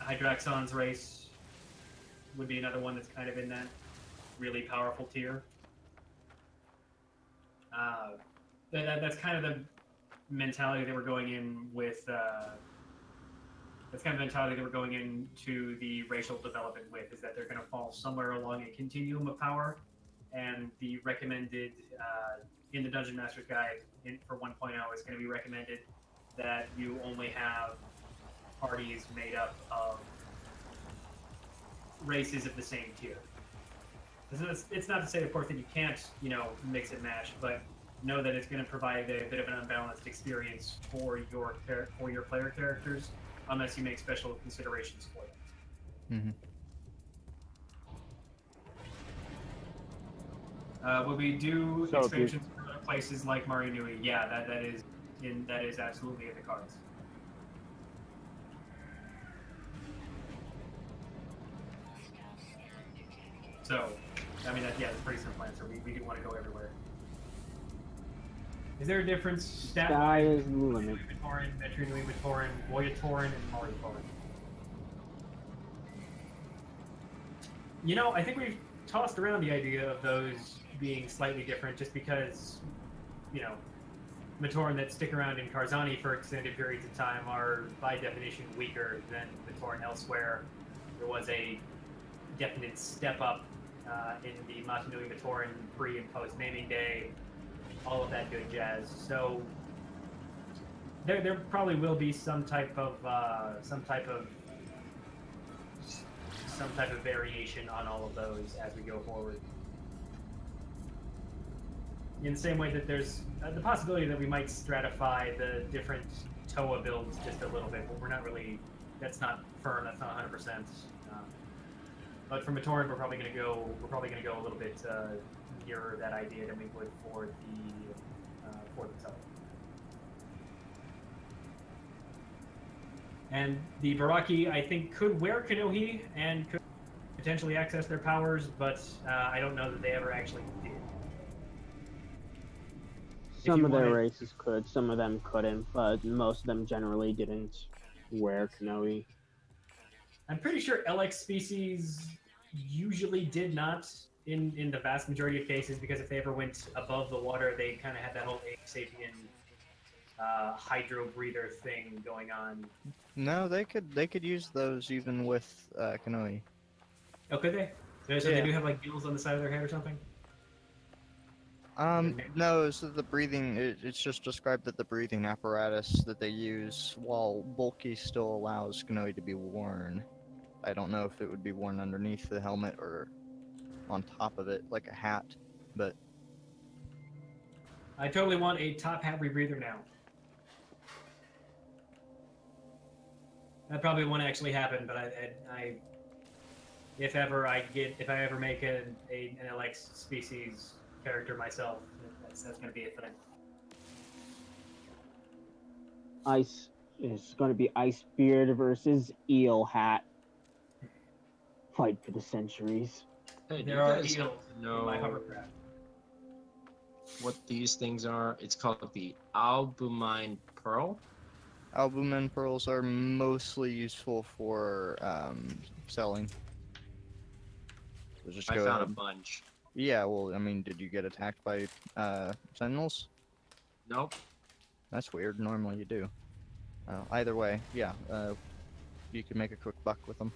Hydraxon's race would be another one that's kind of in that really powerful tier. That's kind of the mentality that we're going in with. That's kind of the mentality that we're going into the racial development with, is that they're going to fall somewhere along a continuum of power, and the recommended in the Dungeon Master's Guide for 1.0 is going to be recommended that you only have parties made up of races of the same tier. It's not to say, of course, that you can't, mix and match, but know that it's going to provide a bit of an unbalanced experience for your player characters, unless you make special considerations for them. Will we do expansions for other places like Mario Nui? Yeah, that is absolutely in the cards. So, I mean, that's a pretty simple answer. We do want to go everywhere. Is there a difference? Sky is the limit. Matoran, Metru Nui Matoran, Voyatoran, and Maritoran. I think we've tossed around the idea of those being slightly different just because, Matoran that stick around in Karzani for extended periods of time are, by definition, weaker than Matoran elsewhere. There was a definite step up in the Matanui Matoran pre and post naming day, all of that good jazz. So there probably will be some type of variation on all of those as we go forward. In the same way that there's the possibility that we might stratify the different Toa builds just a little bit, but we're not really. That's not firm. That's not 100%. But for Matoran, we're probably going to go a little bit nearer that idea than we would for the Toa. And the Baraki, I think, could wear Kanohi and could potentially access their powers, but I don't know that they ever actually did. Some of their races could, some of them couldn't, but most of them generally didn't wear Kanohi. I'm pretty sure LX species usually did not in the vast majority of cases, because if they ever went above the water, they kind of had that whole sapien hydro breather thing going on. No, they could use those even with Kanohi. Oh, could they? So they do have like gills on the side of their head or something? No, so the breathing, it's just described that the breathing apparatus that they use, while bulky, still allows Kanohi to be worn. I don't know if it would be worn underneath the helmet or on top of it, like a hat, but... I totally want a top hat rebreather now. That probably won't actually happen, but if I ever make an LX species character myself, that's going to be a thing. Ice is going to be Icebeard versus Eel Hat. Fight for the centuries. Hey, There are eels in my hovercraft. What these things are? It's called the Albumine Pearl. Albumin pearls are mostly useful for selling. So just I go found ahead. a bunch. Yeah, well, I mean, did you get attacked by sentinels? Nope. That's weird. Normally you do. Either way, yeah, you can make a quick buck with them.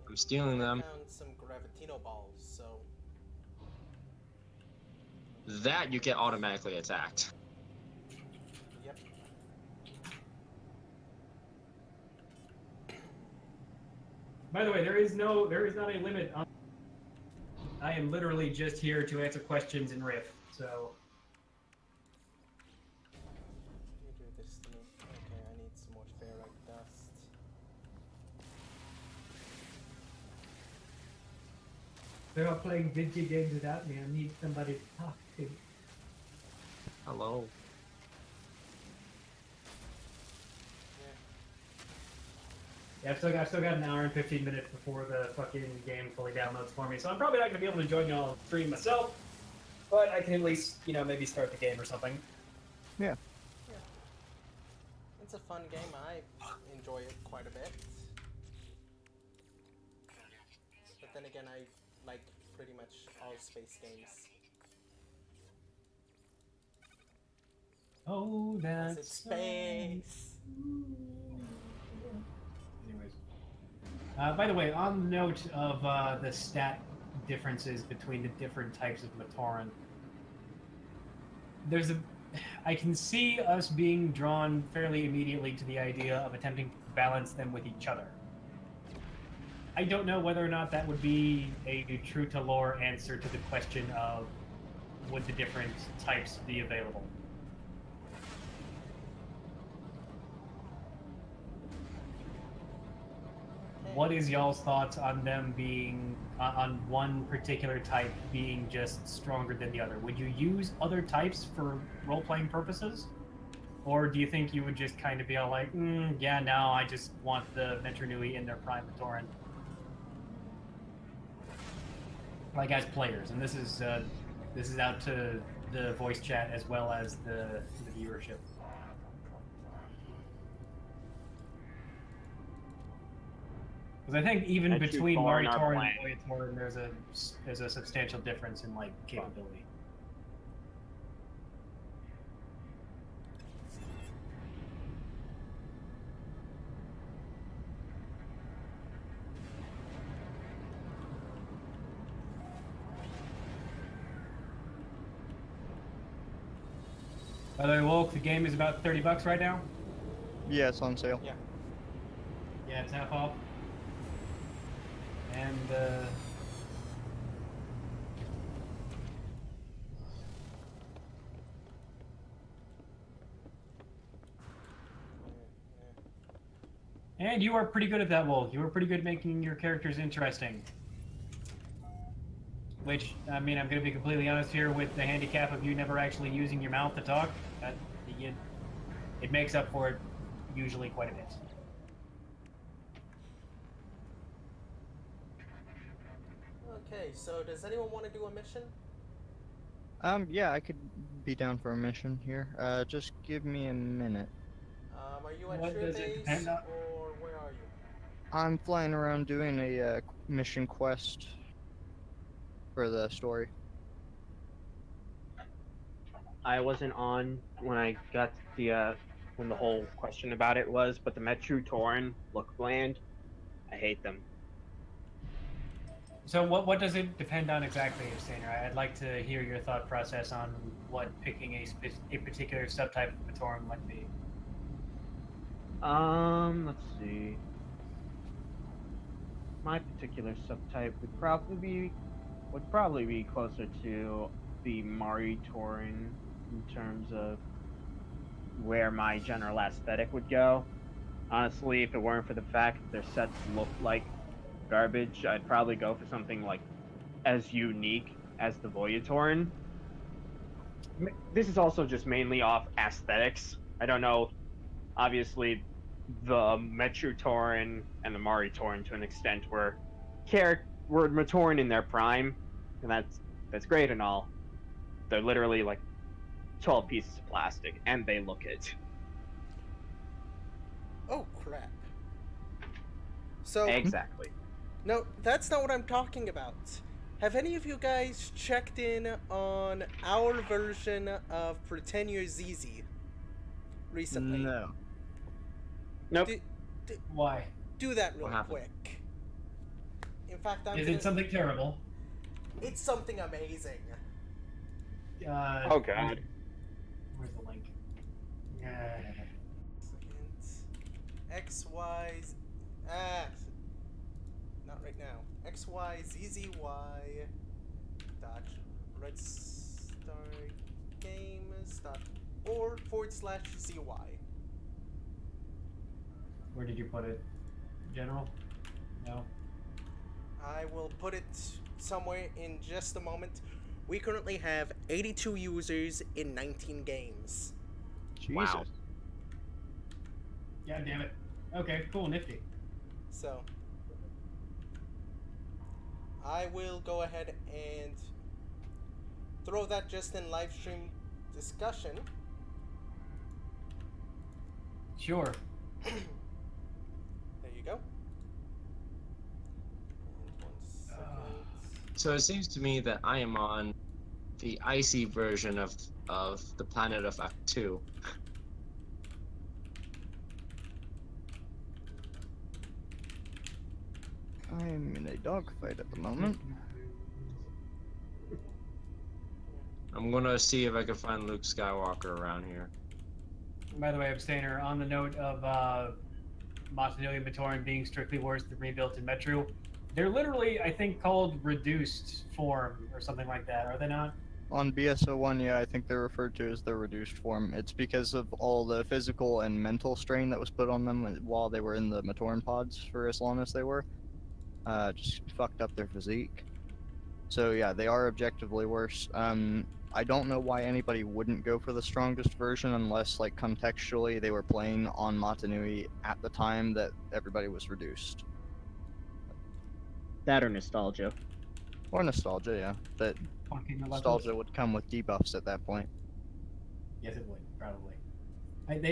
I'm stealing them. I found some Gravitino balls, so... That you get automatically attacked. Yep. By the way, there is not a limit on. I am literally just here to answer questions in Rift, so. You do this to me. Okay, I need some more ferrite dust. They're not playing video games without me. I need somebody to talk to. Hello. Yeah, I've still got an hour and 15 minutes before the fucking game fully downloads for me, so I'm probably not gonna be able to join y'all on stream myself. But I can at least, you know, maybe start the game or something. Yeah. It's a fun game. I enjoy it quite a bit. But then again, I like pretty much all space games. Oh, Because that's it's space. Anyways. By the way, on the note of the stat differences between the different types of Matoran, I can see us being drawn fairly immediately to the idea of attempting to balance them with each other. I don't know whether or not that would be a true to lore answer to the question of would the different types be available. What is y'all's thoughts on them being, on one particular type being just stronger than the other? Would you use other types for role-playing purposes? Or do you think you would just kind of be all like, yeah, no, I just want the Metru Nui in their prime Matoran? Like as players, and this is out to the voice chat as well as the viewership. Because I think even Metru between Thorin are Maritorin blank. and Voyatorin, there's a substantial difference in like capability. By the way, Wolf, the game is about $30 right now. Yeah, it's on sale. Yeah. Yeah, it's half off. And and you are pretty good at that, Wolf. You were pretty good at making your characters interesting. Which, I mean, I'm going to be completely honest here with the handicap of you never actually using your mouth to talk. It makes up for it usually quite a bit. Okay, so does anyone want to do a mission? Yeah, I could be down for a mission here. Just give me a minute. Are you at What your does it base, depend on? or where are you? I'm flying around doing a mission quest for the story. I wasn't on when I got the when the whole question about it was, but the Metru Thorin look bland. I hate them. So what does it depend on exactly, Sainer? I'd like to hear your thought process on what picking a particular subtype of Matoran might be. Let's see. My particular subtype would probably be closer to the Maritorin in terms of where my general aesthetic would go. Honestly, if it weren't for the fact that their sets look like garbage, I'd probably go for something like as unique as the Voyatorin. This is also just mainly off aesthetics. I don't know. Obviously, the Metru Thorin and the Maritorin to an extent were Matoran in their prime, and that's great and all. They're literally like 12 pieces of plastic, and they look it. Oh crap. So Exactly. no, that's not what I'm talking about. Have any of you guys checked in on our version of Pretend You're ZZ recently? No. Nope. Why? Do that real What happened? quick. In fact, Is it something terrible? It's something amazing. Oh god. Where's the link? X, Y, not right now. X, Y, Z, Z, Y. Dot redstargames.org/ZY. Where did you put it? General? No. I will put it somewhere in just a moment. We currently have 82 users in 19 games. Jesus. Wow. Yeah, damn it. Okay, cool, nifty. So, I will go ahead and throw that just in live stream discussion. Sure. There you go. And 1 second. So it seems to me that I am on the icy version of the Planet of Act 2. I'm in a dogfight at the moment. I'm gonna see if I can find Luke Skywalker around here. By the way, Abstainer, on the note of Matanui and Matoran being strictly worse than rebuilt in Metru, they're literally, I think, called reduced form or something like that, are they not? On BSO1, yeah, I think they're referred to as the reduced form. It's because of all the physical and mental strain that was put on them while they were in the Matoran pods for as long as they were. Just fucked up their physique. So yeah, they are objectively worse. I don't know why anybody wouldn't go for the strongest version unless, like, contextually they were playing on Matanui at the time that everybody was reduced. That or nostalgia. Or nostalgia, yeah. But Fucking nostalgia would come with debuffs at that point. Yes, it would, probably.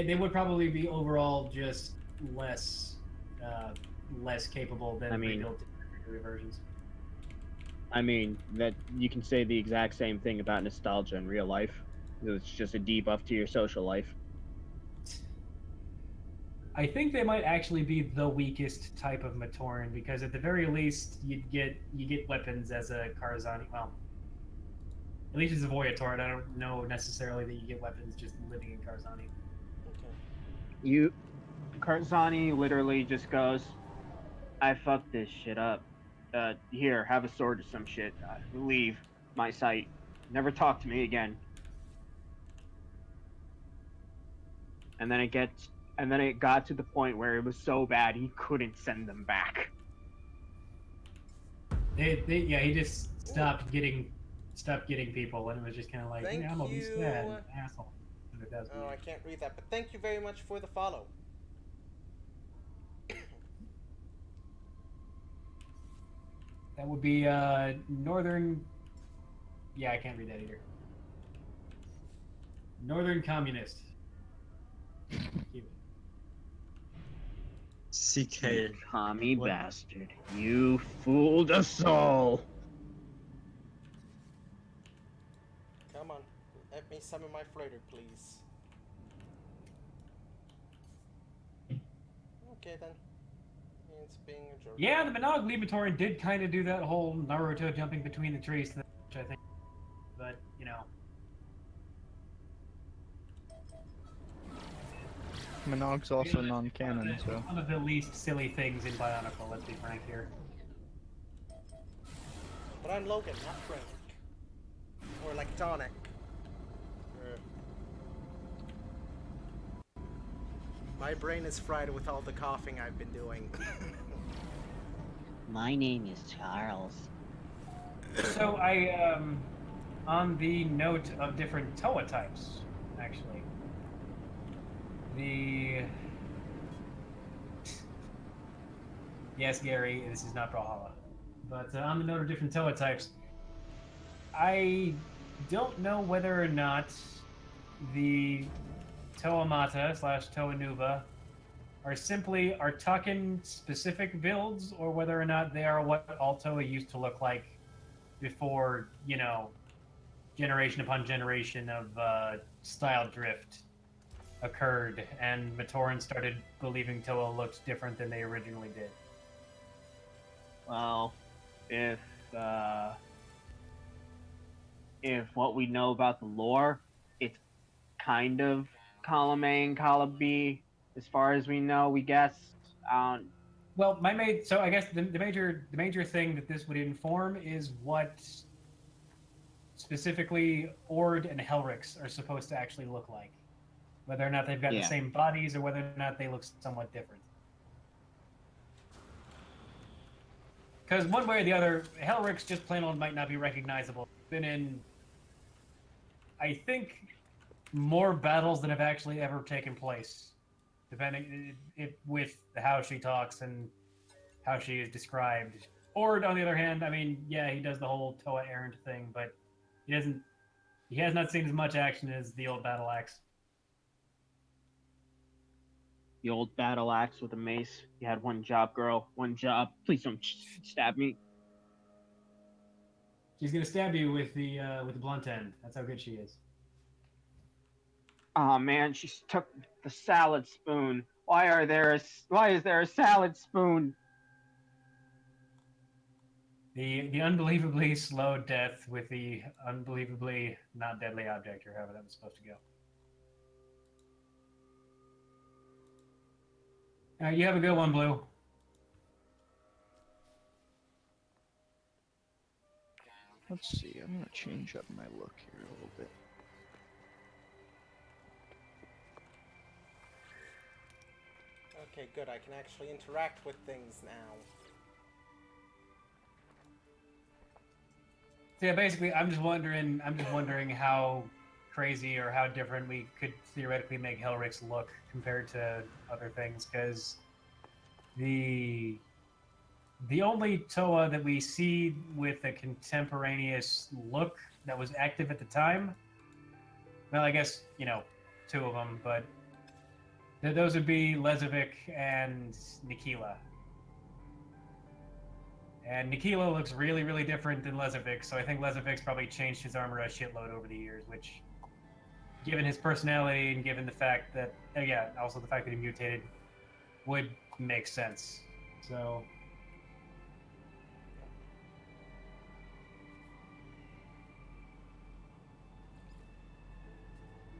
They would probably be overall just less capable than rebuilt versions. I mean, that you can say the exact same thing about nostalgia in real life. It's just a debuff to your social life. I think they might actually be the weakest type of Matoran because at the very least you get weapons as a Karzani. Well, at least as a Voyatoran. I don't know necessarily that you get weapons just living in Karzani. Okay. Karzani literally just goes, I fucked this shit up. Here, have a sword or some shit. Leave my sight. Never talk to me again. And then it got to the point where it was so bad he couldn't send them back. He just stopped getting people, and it was just kind of like, Thank yeah, I'm a you. sad asshole. Oh, I can't read that, but thank you very much for the follow. That would be Northern. Yeah, I can't read that either. Northern Communist. CK. Commie bastard. You fooled us all. Come on, let me summon my flirter, please. Okay then. It's being a joke. Yeah, the Monog Matoran did kind of do that whole Naruto jumping between the trees thing, which I think, but you know. Monog's also non-canon, so. One of the least silly things in Bionicle, let's be frank here. But I'm Logan, not Frank. Or like Tonic. My brain is fried with all the coughing I've been doing. My name is Charles. So on the note of different Toa types, actually. Yes, Gary, this is not Brawlhalla. But on the note of different Toa types, I don't know whether or not the Toa Mata / Toa Nuva are simply Artukan specific builds, or whether or not they are what all Toa used to look like before, you know, generation upon generation of style drift occurred, and Matoran started believing Toa looked different than they originally did. Well, if what we know about the lore, it's kind of column A and column B, as far as we know, we guess. Well, so I guess the major thing that this would inform is what specifically Ord and Helrix are supposed to actually look like. Whether or not they've got the same bodies or whether or not they look somewhat different. Because one way or the other, Helrix just plain old might not be recognizable. Been in, I think, more battles than have actually ever taken place. Depending with how she talks and how she is described. Ord, on the other hand, I mean, yeah, he does the whole Toa errant thing, but he has not seen as much action as the old battle axe. The old battle axe with a mace. You had one job, girl. One job. Please don't stab me. She's gonna stab you with the blunt end. That's how good she is. Oh man, she took the salad spoon. Why is there a salad spoon? The unbelievably slow death with the unbelievably not deadly object, or however that was supposed to go. You have a good one, Blue. Let's see, I'm gonna change up my look here a little bit. Okay, good. I can actually interact with things now. So yeah, basically, I'm just wondering how crazy or how different we could theoretically make Helrix look compared to other things, because the only Toa that we see with a contemporaneous look that was active at the time, well, I guess, you know, two of them, but those would be Lezovic and Nikila. And Nikila looks really, really different than Lezovic, so I think Lezovic's probably changed his armor a shitload over the years, which, given his personality and given the fact that, also the fact that he mutated, would make sense. So...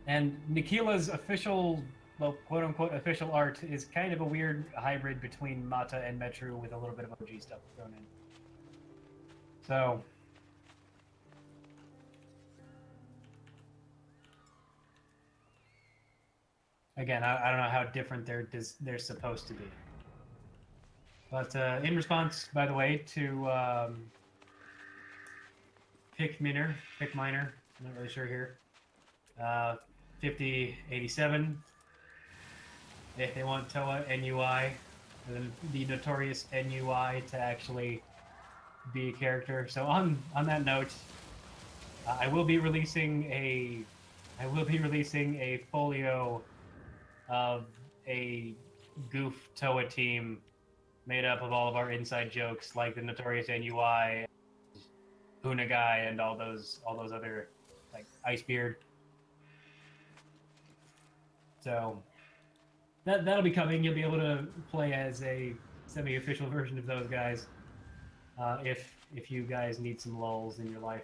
And Nikila's official, well, quote-unquote official art is kind of a weird hybrid between Mata and Metru with a little bit of OG stuff thrown in. So... Again, I don't know how different they're supposed to be. But in response, by the way, to Pick Miner, I'm not really sure here, 5087, if they want Toa NUI, the notorious NUI to actually be a character. So on that note, I will be releasing a folio of a goof Toa team made up of all of our inside jokes, like the notorious NUI, Hunagai, and all those other, like Icebeard. So that'll be coming. You'll be able to play as a semi-official version of those guys, if you guys need some lulls in your life.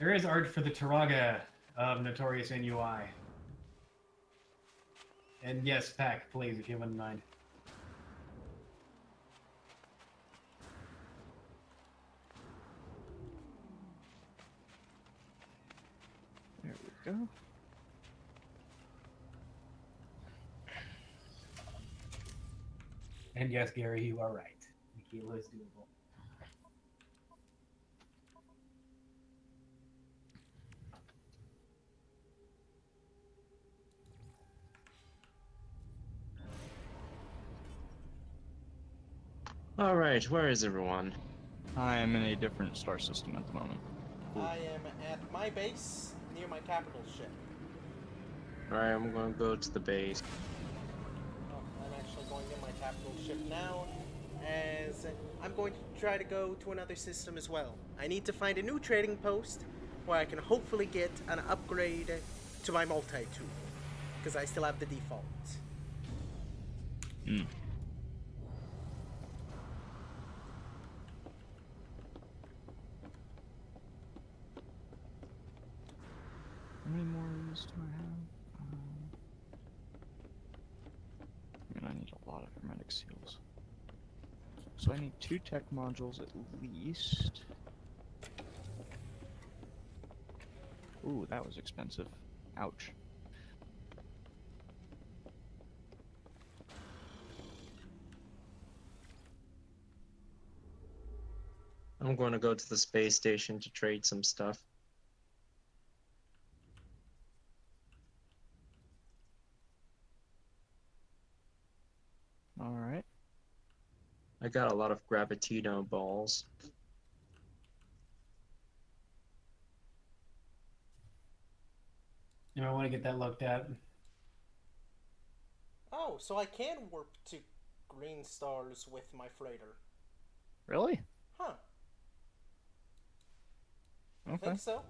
There is art for the Turaga of Notorious NUI. And yes, Pack, please, if you wouldn't mind. There we go. And yes, Gary, you are right. Nikila is doable. Alright, where is everyone? I am in a different star system at the moment. I am at my base near my capital ship. Alright, I'm gonna go to the base. Oh, I'm actually going in my capital ship now, as I'm going to try to go to another system as well. I need to find a new trading post where I can hopefully get an upgrade to my multi-tool, because I still have the default. Hmm. How many more of these do I have? I mean, I need a lot of hermetic seals. So I need 2 tech modules at least. Ooh, that was expensive. Ouch. I'm going to go to the space station to trade some stuff. Alright. I got a lot of Gravitino balls. You might want to get that looked at. Oh, so I can warp to green stars with my freighter. Really? Huh. I Okay. think so.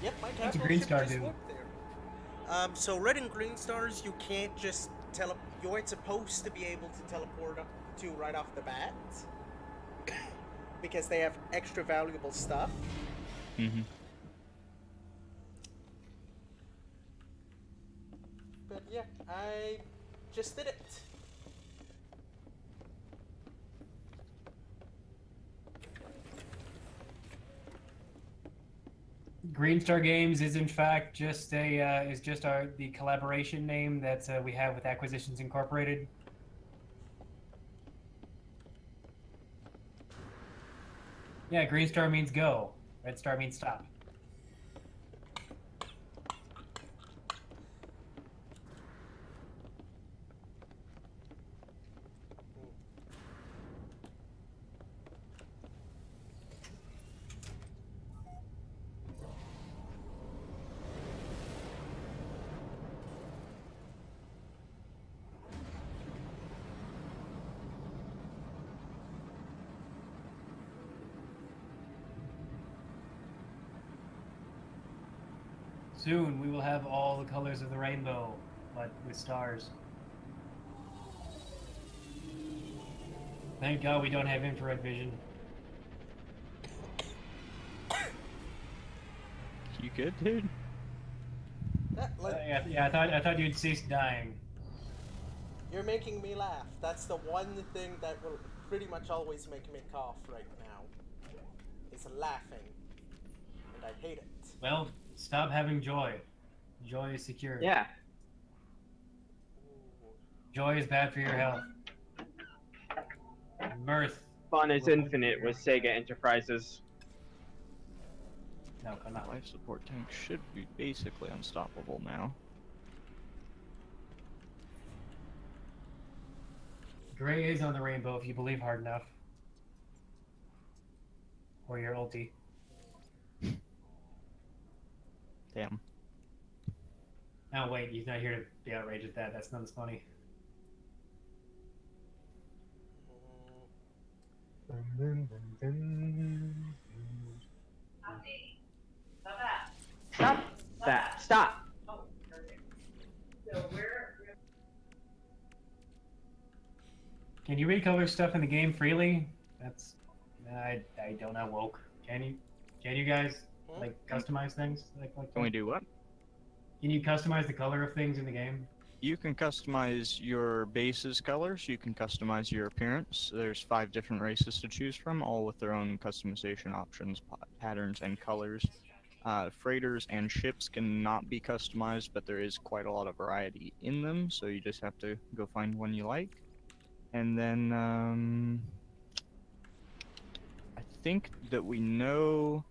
Yep, my What's a capital green ship star just do? warped there. So red and green stars, you can't just you're supposed to be able to teleport up to right off the bat. Because they have extra valuable stuff. Mm-hmm. But yeah, I just did it. Green Star Games is in fact just the collaboration name that we have with Acquisitions Incorporated. Yeah, Green Star means go. Red Star means stop. Soon we will have all the colors of the rainbow, but with stars. Thank God we don't have infrared vision. You good, dude? Yeah, I thought you'd cease dying. You're making me laugh. That's the one thing that will pretty much always make me cough right now. Is laughing. And I hate it. Well, stop having joy. Joy is secure. Yeah. Joy is bad for your health. Mirth. Fun is infinite with Sega Enterprises. No, come on. Life support tank should be basically unstoppable now. Gray is on the rainbow if you believe hard enough. Or your ulti. Damn. Oh wait, he's not here to be outraged at that. That's not as funny. Stop that. Stop. Can you recolor stuff in the game freely? That's I don't know, woke. Can you guys like customize things like Can we do what? Can you customize the color of things in the game? You can customize your base's colors, you can customize your appearance. There's 5 different races to choose from, all with their own customization options, patterns, and colors. Freighters and ships cannot be customized, but there is quite a lot of variety in them, so you just have to go find one you like. And then, I think that we know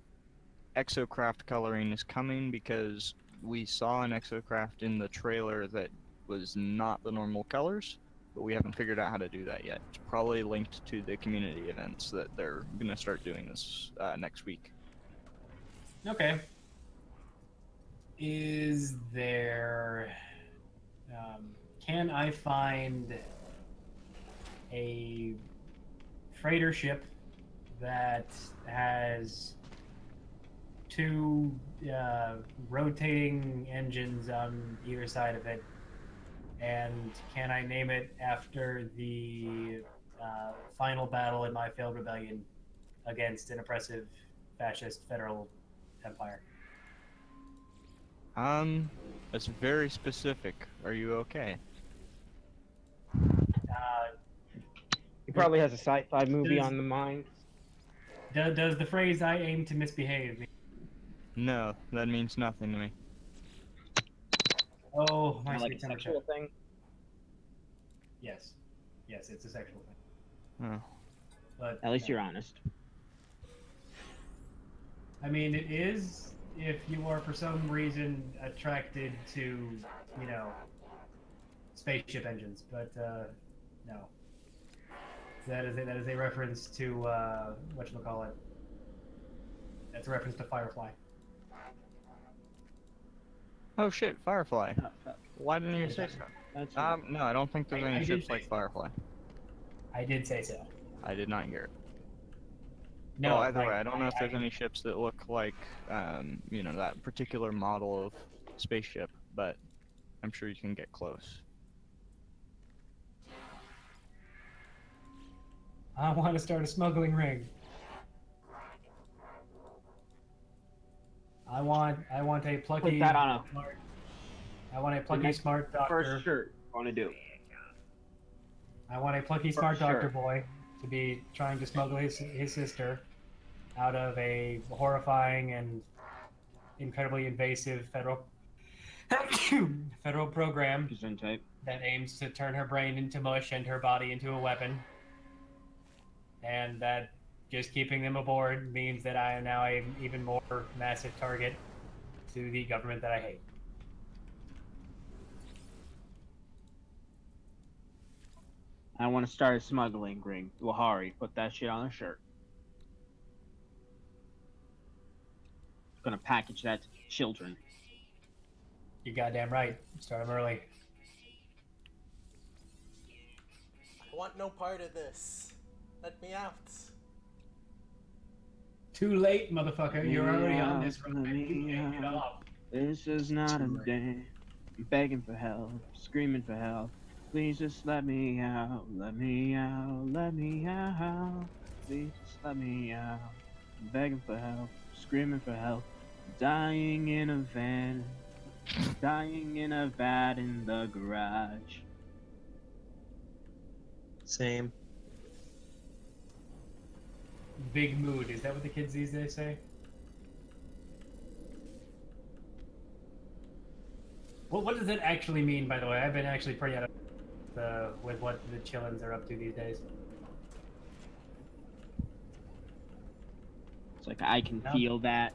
Exocraft coloring is coming because we saw an Exocraft in the trailer that was not the normal colors. but we haven't figured out how to do that yet. It's probably linked to the community events that they're going to start doing this next week. Okay. Is there... can I find a freighter ship that has 2 rotating engines on either side of it? And can I name it after the final battle in my failed rebellion against an oppressive fascist federal empire? That's very specific. Are you okay? He probably has a sci-fi movie on the mind. Does the phrase "I aim to misbehave" mean? No, that means nothing to me. Oh, my Like a sweet sexual thing. Yes, yes, it's a sexual thing. Oh. But At least you're honest. I mean, it is if you are for some reason attracted to, you know, spaceship engines. But no, that is a reference to whatchamacallit. That's a reference to Firefly. Oh shit, Firefly. Why didn't you say so? That's No, I don't think there's I any did ships like say- Firefly. I did say so. I did not hear it. No, Well, either like, way, I don't know if there's any ships that look like, you know, that particular model of spaceship, but I'm sure you can get close. I want to start a smuggling ring. I want a plucky. Put that on a smart, I want a plucky next smart doctor. first shirt. I want to do. I want a plucky For smart doctor sure. boy to be trying to smuggle his sister out of a horrifying and incredibly invasive federal program Gesundheit. that aims to turn her brain into mush and her body into a weapon. And that just keeping them aboard means that I am now an even more massive target to the government that I hate. I want to start a smuggling ring. Lahari, put that shit on a shirt. Gonna package that to children. You're goddamn right. Start them early. I want no part of this. Let me out. Too late, motherfucker. You're already on Yeah, this run. You can't get off. This is not a day. I'm begging for help, screaming for help. Please just let me out, let me out, let me out. Please just let me out. I'm begging for help, screaming for help. Dying in a van, dying in a vat in the garage. Same. Big mood. Is that what the kids these days say? What does that actually mean, by the way? I've been actually pretty out of with what the chillins are up to these days. It's like I can Yeah. feel that.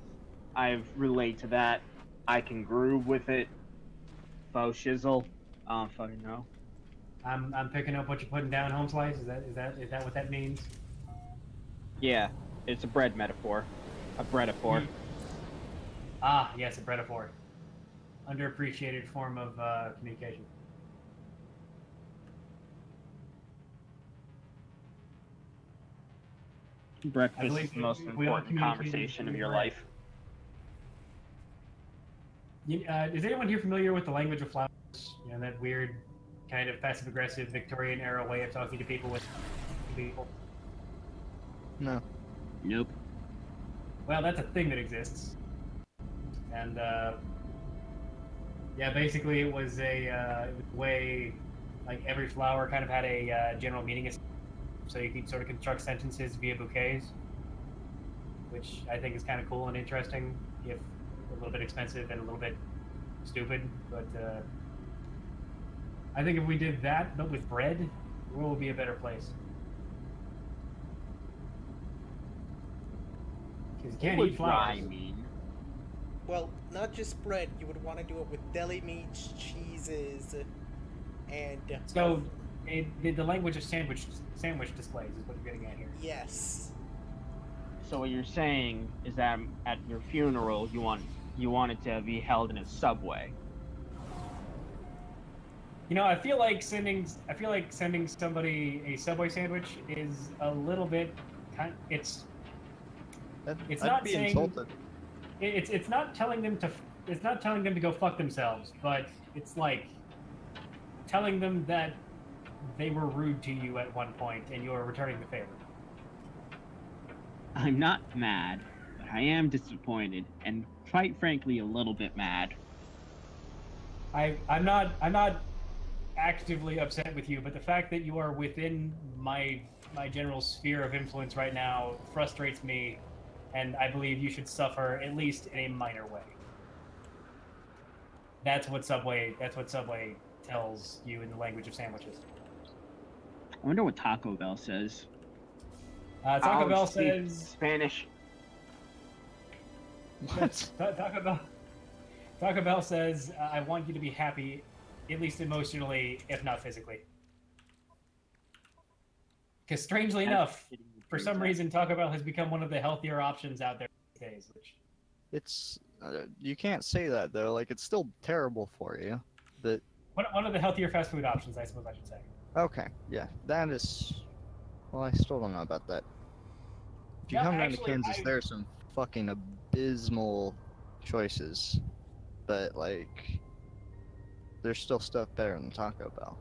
I've relate to that. I can groove with it. Faux shizzle. I don't fucking know. I'm picking up what you're putting down, home slice. Is that what that means? Yeah, it's a bread metaphor. A breadaphor. Ah, yes, a breadaphor. Underappreciated form of communication. Breakfast believe is the most we all important communicate conversation of through your bread. life. Is anyone here familiar with the language of flowers? You know, that weird kind of passive-aggressive Victorian era way of talking to people with people. No. Nope. Well, that's a thing that exists. And, yeah, basically it was a way, like, every flower kind of had a general meaning, so you could sort of construct sentences via bouquets, which I think is kind of cool and interesting, if a little bit expensive and a little bit stupid, but, I think if we did that, but with bread, the world would be a better place. Because you can't What eat would flowers. rye mean? Well, not just bread. You would want to do it with deli meats, cheeses, and So, the language of sandwich displays is what you're getting at here. Yes. So what you're saying is that at your funeral you want it to be held in a subway. You know, I feel like sending somebody a Subway sandwich is a little bit it's I'd not be saying insulted. it's not telling them to go fuck themselves, but it's like telling them that they were rude to you at one point and you're returning the favor. I'm not mad, but I am disappointed and quite frankly a little bit mad. I'm not actively upset with you, but the fact that you are within my general sphere of influence right now frustrates me, and I believe you should suffer at least in a minor way. That's what Subway tells you in the language of sandwiches. I wonder what Taco Bell says. Taco Bell says Spanish. What? Taco Bell says, I want you to be happy, at least emotionally, if not physically. Because strangely enough, for some reason, Taco Bell has become one of the healthier options out there these days. Which It's you can't say that though. Like it's still terrible for you. But one of the healthier fast food options, I suppose I should say. okay, yeah, that is. Well, I still don't know about that. If you No, come down to actually, Kansas, there are some fucking abysmal choices, but like, there's still stuff better than Taco Bell.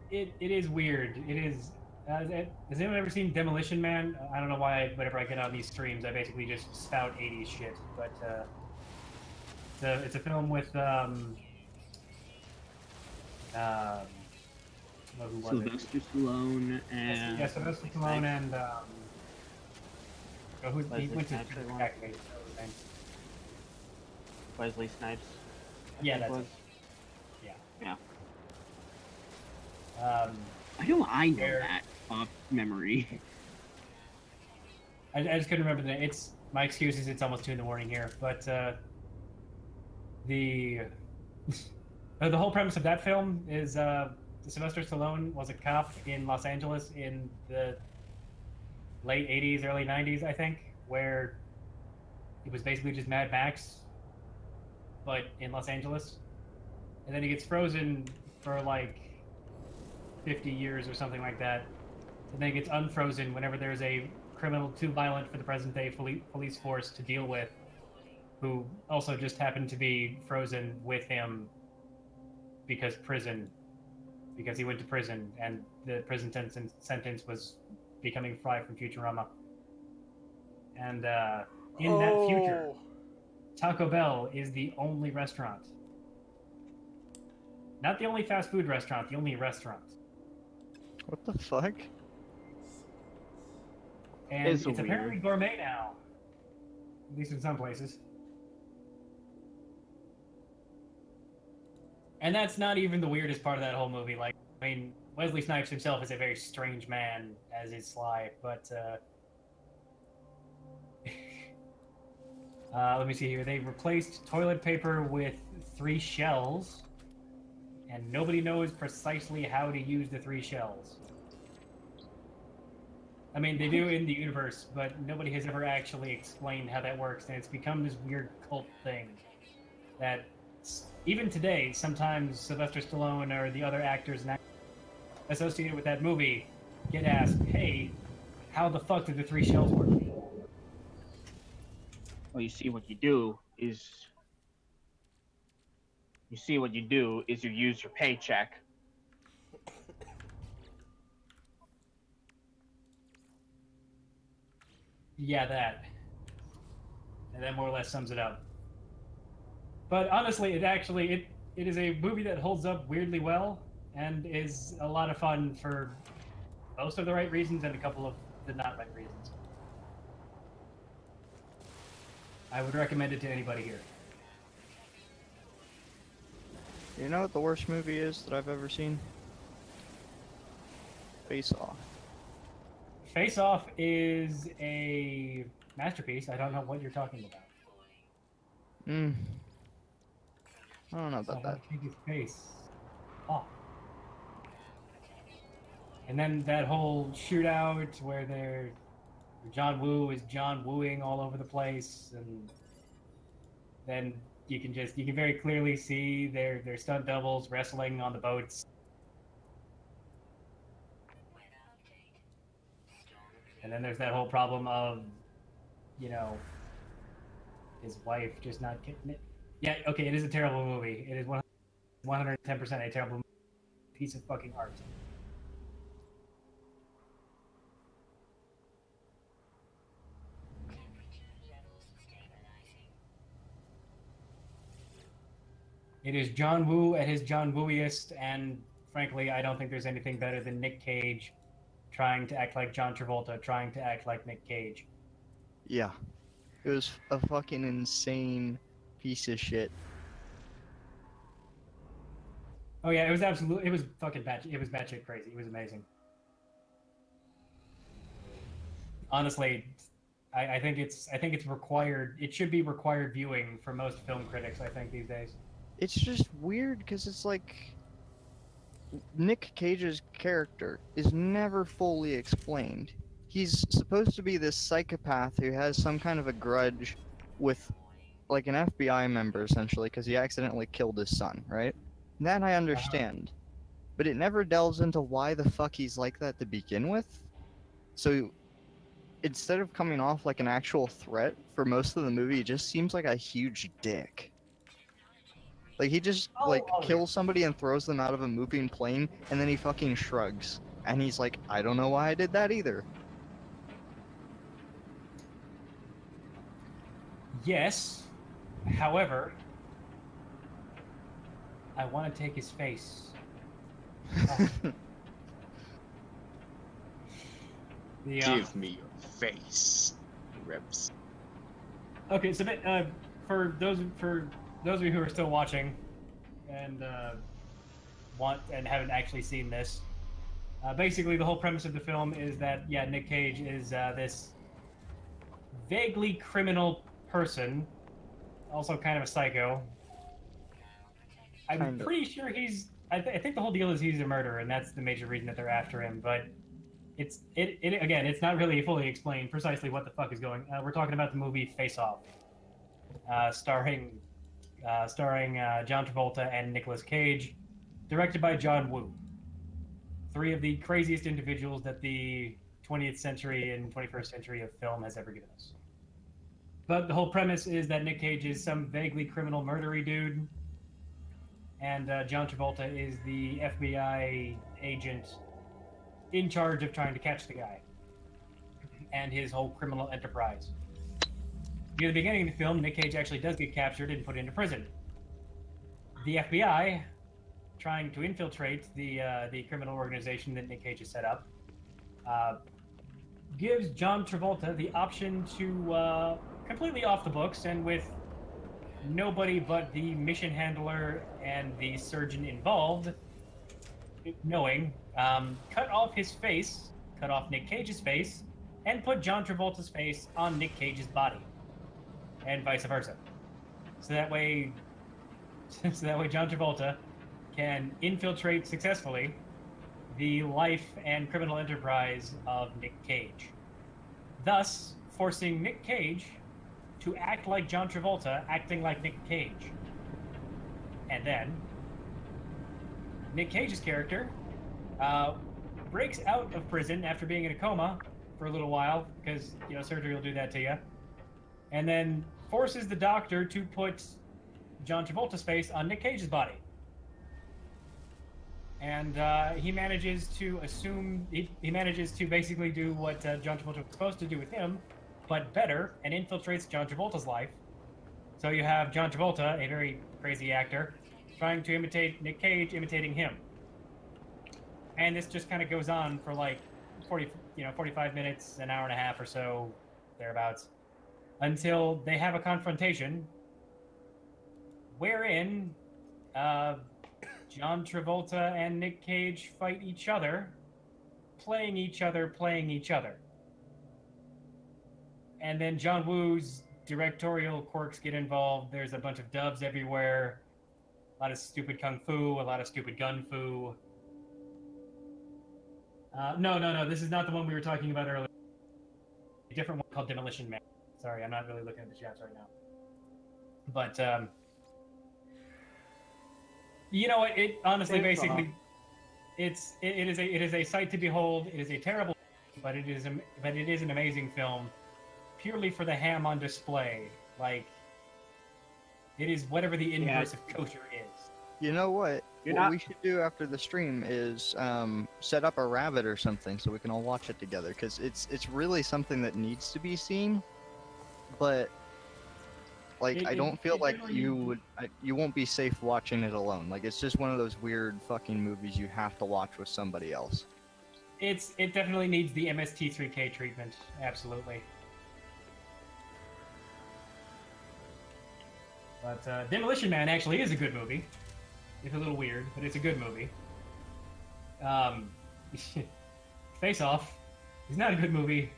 It is weird. It is. Has anyone ever seen Demolition Man? I don't know why. Whenever I get on these streams, I basically just spout '80s shit. But it's a film with who was Sylvester Stallone and yeah, Sylvester Stallone and he Wesley went to Snipes, I want. Activate. Wesley Snipes. Yeah, I think that's was. it. Yeah. I know I know Where- that off memory. I just couldn't remember the name. It's my excuse is it's almost 2 a.m. here, but the the whole premise of that film is Sylvester Stallone was a cop in Los Angeles in the late 80s, early 90s, I think, where it was basically just Mad Max, but in Los Angeles. And then he gets frozen for like 50 years or something like that. And then he gets unfrozen whenever there's a criminal too violent for the present day police force to deal with, who also just happened to be frozen with him because he went to prison and the prison sentence was becoming Fry from Futurama. And in that future, Taco Bell is the only restaurant. Not the only fast food restaurant, the only restaurant. What the fuck? And It's it's weird. apparently gourmet now. At least in some places. And that's not even the weirdest part of that whole movie. Like, I mean, Wesley Snipes himself is a very strange man, as is Sly, but, let me see here. They replaced toilet paper with 3 shells, and nobody knows precisely how to use the 3 shells. I mean, they do in the universe, but nobody has ever actually explained how that works, and it's become this weird cult thing that even today, sometimes Sylvester Stallone or the other actors associated with that movie get asked, hey, how the fuck did the 3 shells work? Well, you see what you do is you use your paycheck. Yeah, that. And that more or less sums it up. But honestly, it is a movie that holds up weirdly well and is a lot of fun for most of the right reasons and a couple of the not right reasons. I would recommend it to anybody here. You know what the worst movie is that I've ever seen? Face Off. Face Off is a masterpiece. I don't know what you're talking about. I don't know about that. Take his face off. And then that whole shootout where John Woo is John Wooing all over the place, and then you can very clearly see their stunt doubles wrestling on the boats. And then there's that whole problem of, you know, his wife just not getting it. Yeah, okay, it is a terrible movie. It is 110% a terrible piece of fucking art. It is John Woo at his John Wooiest, and frankly, I don't think there's anything better than Nick Cage trying to act like John Travolta, trying to act like Nick Cage. Yeah. It was a fucking insane piece of shit. Oh yeah, it was fucking batshit. It was batshit crazy. It was amazing. Honestly, I think it's required. It should be required viewing for most film critics, I think, these days. It's just weird because it's like Nick Cage's character is never fully explained. He's supposed to be this psychopath who has some kind of a grudge with like an FBI member essentially because he accidentally killed his son, right? That I understand. But it never delves into why the fuck he's like that to begin with. So instead of coming off like an actual threat for most of the movie, it just seems like a huge dick. Like, he just, kills somebody and throws them out of a moving plane, and then he fucking shrugs. And he's like, I don't know why I did that either. Yes. However, I want to take his face. Give me your face, Reps. Okay, so for those of you who are still watching and haven't actually seen this, basically the whole premise of the film is that Nick Cage is this vaguely criminal person, also kind of a psycho. I'm pretty sure he's. I think the whole deal is he's a murderer, and that's the major reason that they're after him. But again, it's not really fully explained precisely what the fuck is going. We're talking about the movie Face Off, starring John Travolta and Nicolas Cage, directed by John Woo. Three of the craziest individuals that the 20th century and 21st century of film has ever given us. But the whole premise is that Nick Cage is some vaguely criminal murdery dude, and John Travolta is the FBI agent in charge of trying to catch the guy and his whole criminal enterprise. Near the beginning of the film, Nick Cage actually does get captured and put into prison. The FBI, trying to infiltrate the criminal organization that Nick Cage has set up, gives John Travolta the option to, completely off the books and with nobody but the mission handler and the surgeon involved knowing, cut off Nick Cage's face, and put John Travolta's face on Nick Cage's body. And vice versa. So that way John Travolta can infiltrate successfully the life and criminal enterprise of Nick Cage, thus forcing Nick Cage to act like John Travolta, acting like Nick Cage. And then Nick Cage's character breaks out of prison after being in a coma for a little while, because, you know, surgery will do that to you, and then forces the doctor to put John Travolta's face on Nick Cage's body. And he manages to basically do what John Travolta was supposed to do with him, but better, and infiltrates John Travolta's life. So you have John Travolta, a very crazy actor, trying to imitate Nick Cage, imitating him. And this just kind of goes on for like 45 minutes, an hour and a half or so, thereabouts, until they have a confrontation wherein John Travolta and Nick Cage fight each other, playing each other. And then John Woo's directorial quirks get involved. There's a bunch of doves everywhere, a lot of stupid kung fu, a lot of stupid gun fu. No. This is not the one we were talking about earlier. A different one called Demolition Man. Sorry, I'm not really looking at the chats right now. But you know what? It honestly, basically, it is a sight to behold. It is a terrible, but it is an amazing film, purely for the ham on display. Like, it is whatever the inverse of kosher is. You know what? What we should do after the stream is set up a rabbit or something so we can all watch it together, because it's really something that needs to be seen, but like I don't feel like you won't be safe watching it alone. Like, it's just one of those weird fucking movies you have to watch with somebody else. It definitely needs the MST3K treatment. Absolutely. But Demolition Man actually is a good movie. It's a little weird, but it's a good movie. Face Off is not a good movie.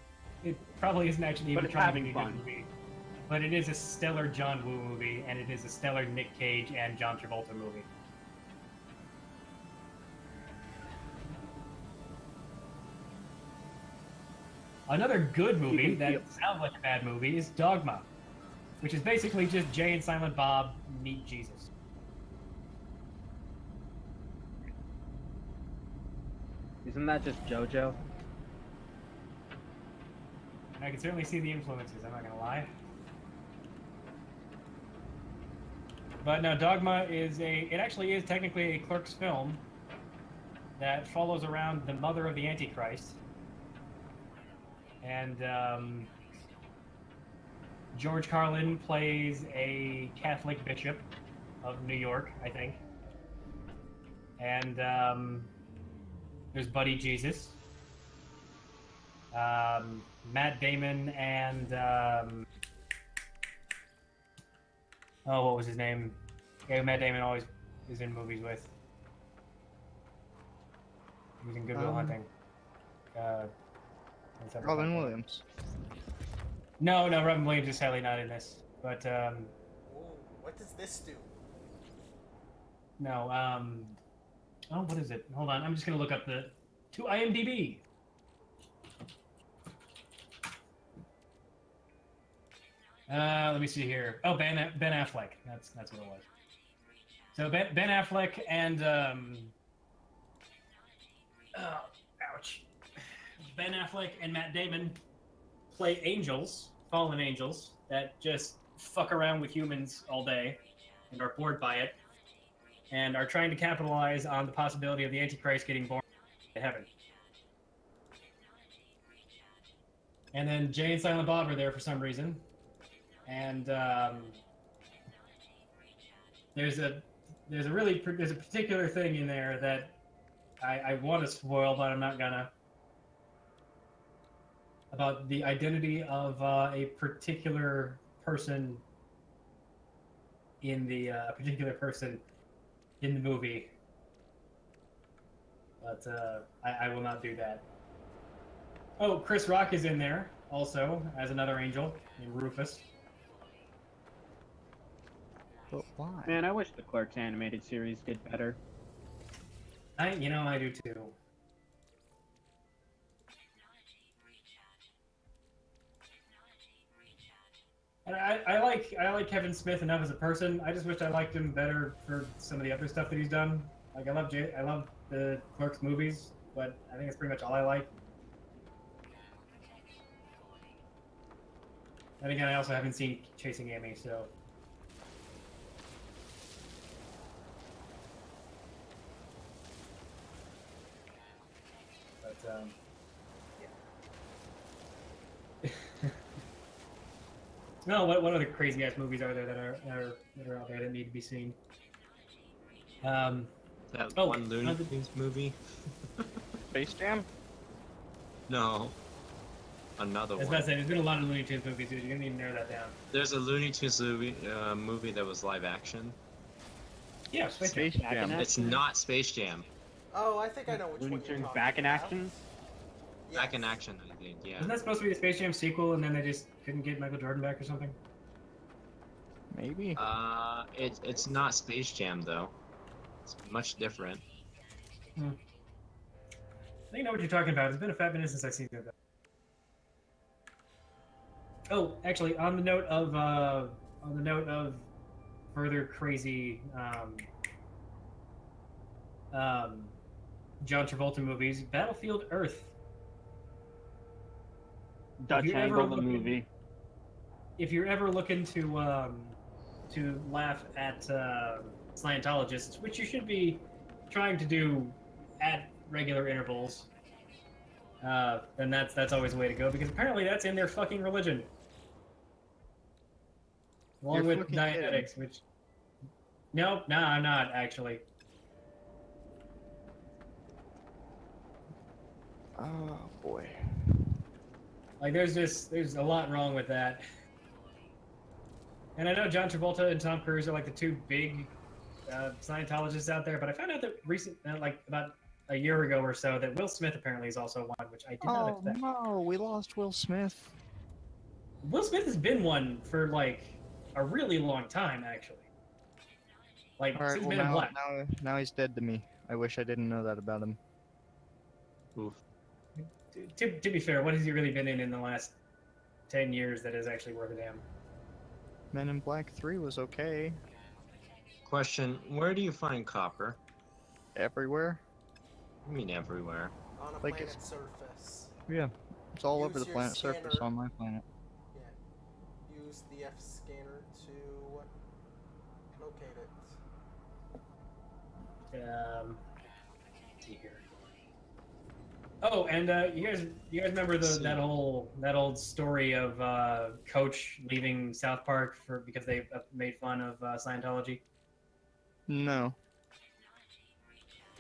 It probably isn't actually even trying to be a good movie. But it is a stellar John Woo movie, and it is a stellar Nick Cage and John Travolta movie. Another good movie that sounds like a bad movie is Dogma, which is basically just Jay and Silent Bob meet Jesus. Isn't that just JoJo? I can certainly see the influences, I'm not gonna lie. But no, Dogma is it actually is technically a Clerks film that follows around the mother of the Antichrist. And George Carlin plays a Catholic bishop of New York, I think. And there's Buddy Jesus, Matt Damon, and oh, what was his name? Yeah, Matt Damon always is in movies with. He was in Good Will Hunting. Robin Williams. No, Robin Williams is sadly not in this. But Ooh, what does this do? no, oh, what is it? Hold on, I'm just gonna look up to IMDb. Let me see here. Oh, Ben Affleck. That's what it was. So Ben Affleck and oh, ouch. Ben Affleck and Matt Damon play angels, fallen angels, that just fuck around with humans all day and are bored by it, and are trying to capitalize on the possibility of the Antichrist getting born in heaven. And then Jay and Silent Bob are there for some reason. And there's a particular thing in there that I want to spoil, but I'm not gonna. About the identity of a particular person in the movie, but I will not do that. Oh, Chris Rock is in there also as another angel named Rufus. But why? Man, I wish the Clerks animated series did better. I do too. And I like Kevin Smith enough as a person. I just wish I liked him better for some of the other stuff that he's done. Like, I love the Clerks movies, but I think that's pretty much all I like. And again, I also haven't seen Chasing Amy, so. But yeah. No, what other crazy ass movies are there that are out there that need to be seen? That one Looney Tunes movie. Space Jam? No. Another I was one. about to say, there's been a lot of Looney Tunes movies, dude. You're gonna need to narrow that down. There's a Looney Tunes movie that was live action. Yeah, Space Jam. It's not Space Jam. Oh, I think I know which Looney one you're Tunes talking Back in about. Action? Yes. Back in Action, I think. Yeah. Isn't that supposed to be a Space Jam sequel, and then they just couldn't get Michael Jordan back or something? Maybe. It's not Space Jam though. It's much different. think I know what you're talking about. It's been a fat minute since I've seen you. Oh, actually, on the note of further crazy John Travolta movies, Battlefield Earth. Dutch Angle, the movie. If you're ever looking to laugh at Scientologists, which you should be trying to do at regular intervals, then that's always the way to go, because apparently that's in their fucking religion. Along with Dianetics, which... Nope, no, I'm not, actually. Oh, boy. Like, there's a lot wrong with that. And I know John Travolta and Tom Cruise are like the two big Scientologists out there, but I found out that like about a year ago or so, that Will Smith apparently is also one, which I did not expect. Oh no, we lost Will Smith. Will Smith has been one for like a really long time, actually. Like, All right, since well, Men in Black. now he's dead to me. I wish I didn't know that about him. Oof. To be fair, what has he really been in the last 10 years that is actually worth a damn? Men in Black 3 was okay. Question: where do you find copper? Everywhere. I mean everywhere. On a Like planet surface. Yeah, it's all Use over the your planet surface scanner. on my planet. Yeah. Use the F scanner to locate it. Let's see here. Oh, and you guys remember that old story of Coach leaving South Park because they made fun of Scientology? No.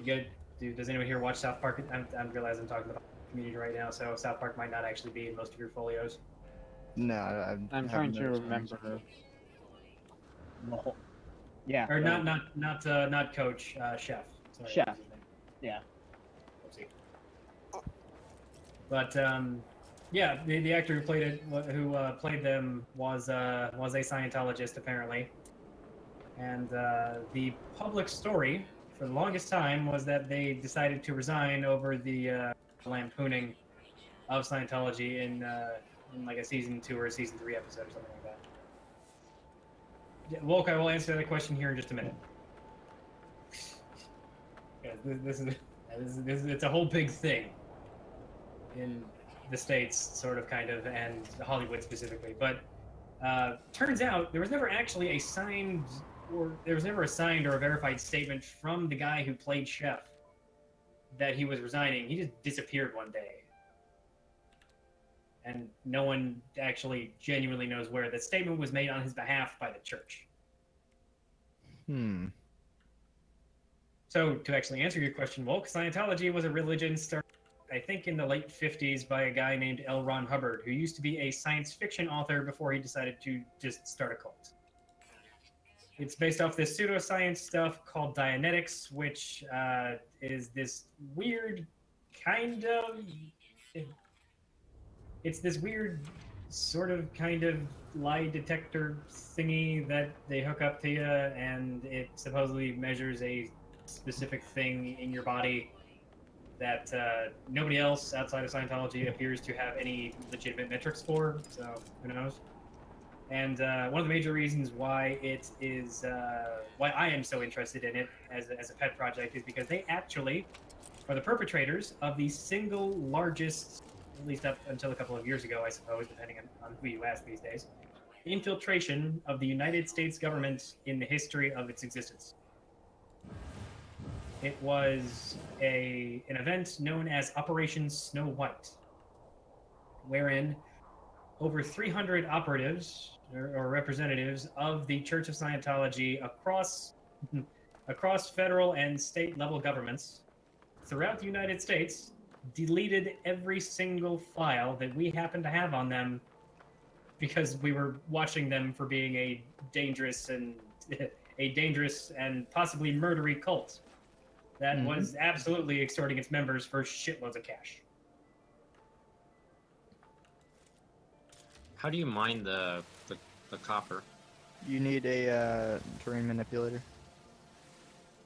Does anyone here watch South Park? I realize I'm talking about the community right now, so South Park might not actually be in most of your folios. No, I'm trying to remember. Yeah. Or not Coach, Chef. Sorry, Chef. Yeah. Oopsie. But yeah, the actor who played them was a Scientologist apparently, and the public story for the longest time was that they decided to resign over the lampooning of Scientology in like a season 2 or a season 3 episode or something like that. Yeah, Wolk, I will answer that question here in just a minute. Yeah, this is it's a whole big thing in the States, sort of, kind of, and Hollywood specifically. But turns out there was never actually a signed or a verified statement from the guy who played Chef that he was resigning. He just disappeared one day, and no one actually genuinely knows where. The statement was made on his behalf by the church. So, to actually answer your question, Wolk, Scientology was a religion started, I think, in the late 50s by a guy named L. Ron Hubbard, who used to be a science fiction author before he decided to just start a cult. It's based off this pseudoscience stuff called Dianetics, which is this weird kind of... It's this weird sort of kind of lie detector thingy that they hook up to you, and it supposedly measures a specific thing in your body that nobody else outside of Scientology appears to have any legitimate metrics for, so who knows. And one of the major reasons why it is, why I am so interested in it as a pet project is because they actually are the perpetrators of the single largest, at least up until a couple of years ago, I suppose, depending on who you ask these days, infiltration of the United States government in the history of its existence. It was an event known as Operation Snow White, wherein over 300 operatives or representatives of the Church of Scientology across federal and state level governments throughout the United States deleted every single file that we happened to have on them because we were watching them for being a dangerous and possibly murdery cult that was absolutely extorting its members for shitloads of cash. How do you mine the copper? You need a terrain manipulator.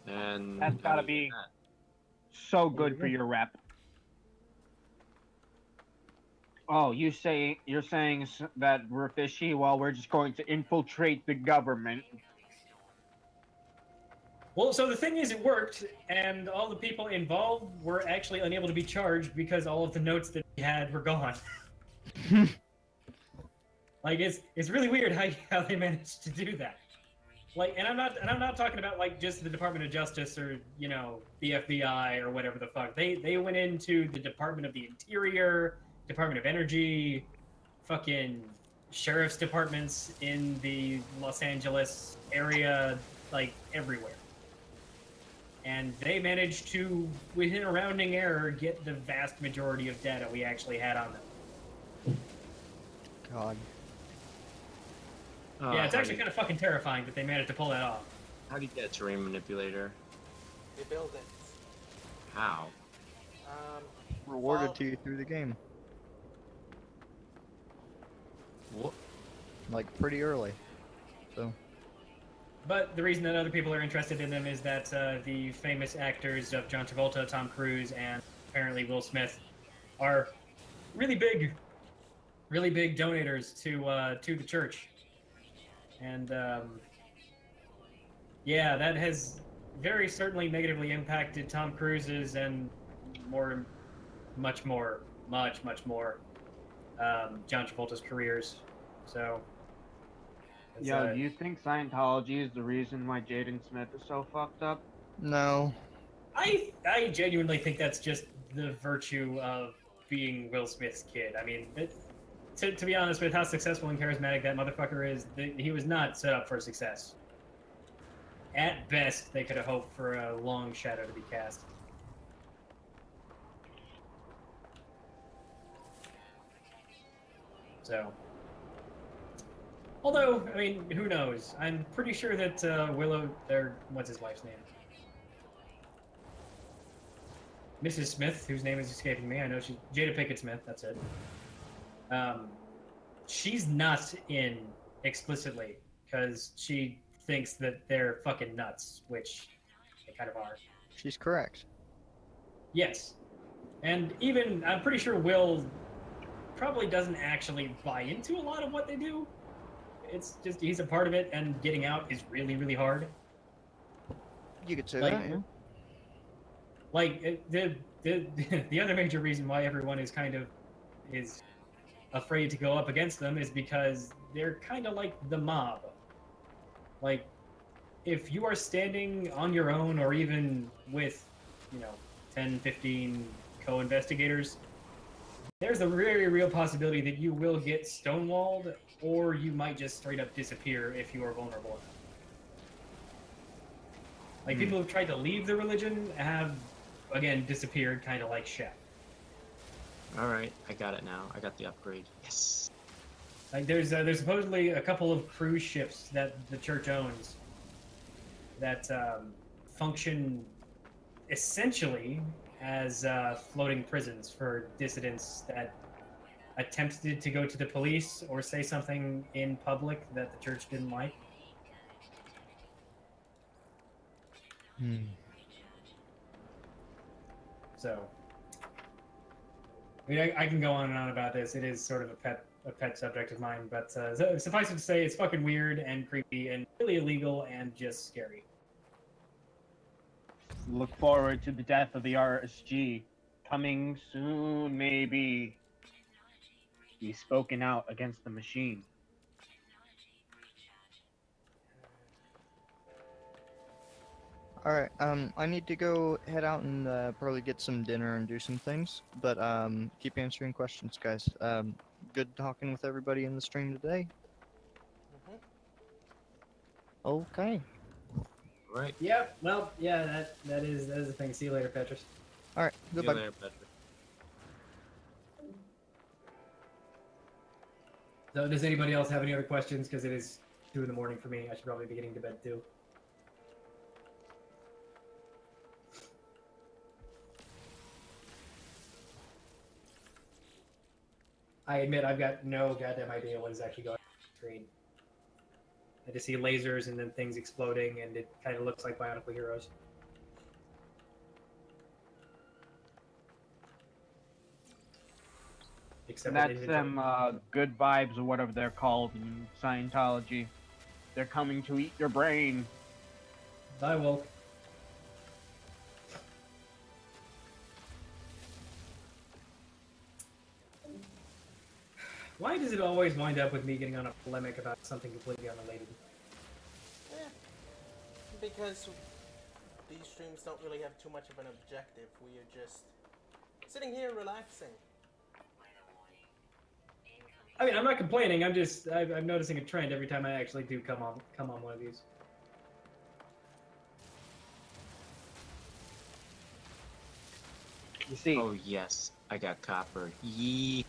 And That's gotta be so good for your rep. Oh, you're saying that we're fishy? Well, we're just going to infiltrate the government. Well, so the thing is, it worked, and all the people involved were actually unable to be charged because all of the notes that we had were gone. Like, it's really weird how they managed to do that. Like, and I'm not talking about like just the Department of Justice or the FBI or whatever the fuck. They went into the Department of the Interior, Department of Energy, fucking sheriff's departments in the Los Angeles area, like everywhere. And they managed to, within a rounding error, get the vast majority of data we actually had on them. God. Yeah, it's actually kind of fucking terrifying that they managed to pull that off. How do you get a terrain manipulator? They build it. How? Rewarded to you through the game. What? Like, pretty early. So. But the reason that other people are interested in them is that the famous actors of John Travolta, Tom Cruise, and apparently Will Smith are really big donators to the church. And yeah, that has very certainly negatively impacted Tom Cruise's and much more John Travolta's careers. So Yo, do you think Scientology is the reason why Jaden Smith is so fucked up? No. I genuinely think that's just the virtue of being Will Smith's kid. I mean, to be honest with how successful and charismatic that motherfucker is, he was not set up for success. At best, they could have hoped for a long shadow to be cast. So, although, I mean, who knows? I'm pretty sure that Willow, what's his wife's name? Mrs. Smith, whose name is escaping me. I know she's Jada Pinkett Smith. That's it. She's not in explicitly because she thinks that they're fucking nuts, which they kind of are. She's correct. Yes. And even, I'm pretty sure Will probably doesn't actually buy into a lot of what they do. It's just, he's a part of it, and getting out is really, really hard. You could say Like, that, yeah. Like, the other major reason why everyone is afraid to go up against them is because they're kind of like the mob. Like, if you are standing on your own or even with, 10, 15 co-investigators, there's a very real possibility that you will get stonewalled or you might just straight up disappear if you are vulnerable enough. Like, people who've tried to leave the religion have, again, disappeared, kind of like Shep. Alright, I got it now. I got the upgrade. Yes! Like, there's supposedly a couple of cruise ships that the church owns that function essentially as floating prisons for dissidents that attempted to go to the police or say something in public that the church didn't like. So, I mean, I can go on and on about this. It is sort of a pet subject of mine, but suffice it to say, it's fucking weird and creepy and really illegal and just scary. Look forward to the death of the RSG. Coming soon, maybe. He's spoken out against the machine. Alright, I need to go head out and probably get some dinner and do some things, but keep answering questions, guys. Good talking with everybody in the stream today. Okay. Right. Yep. Well, yeah, that is the thing. See you later, Petrus. Alright, See you goodbye. later, Patrick. So, does anybody else have any other questions? Because it is 2 in the morning for me. I should probably be getting to bed too. I admit I've got no goddamn idea what is actually going on the screen. I just see lasers and then things exploding, and it kind of looks like Bionicle Heroes. Except That's for the them good vibes or whatever they're called in Scientology. They're coming to eat your brain. Bye, Wolf. Why does it always wind up with me getting on a polemic about something completely unrelated? Because these streams don't really have too much of an objective. We are just sitting here relaxing. I mean, I'm not complaining. I'm noticing a trend every time I actually do come on one of these. You see, Oh yes, I got copper. Yee.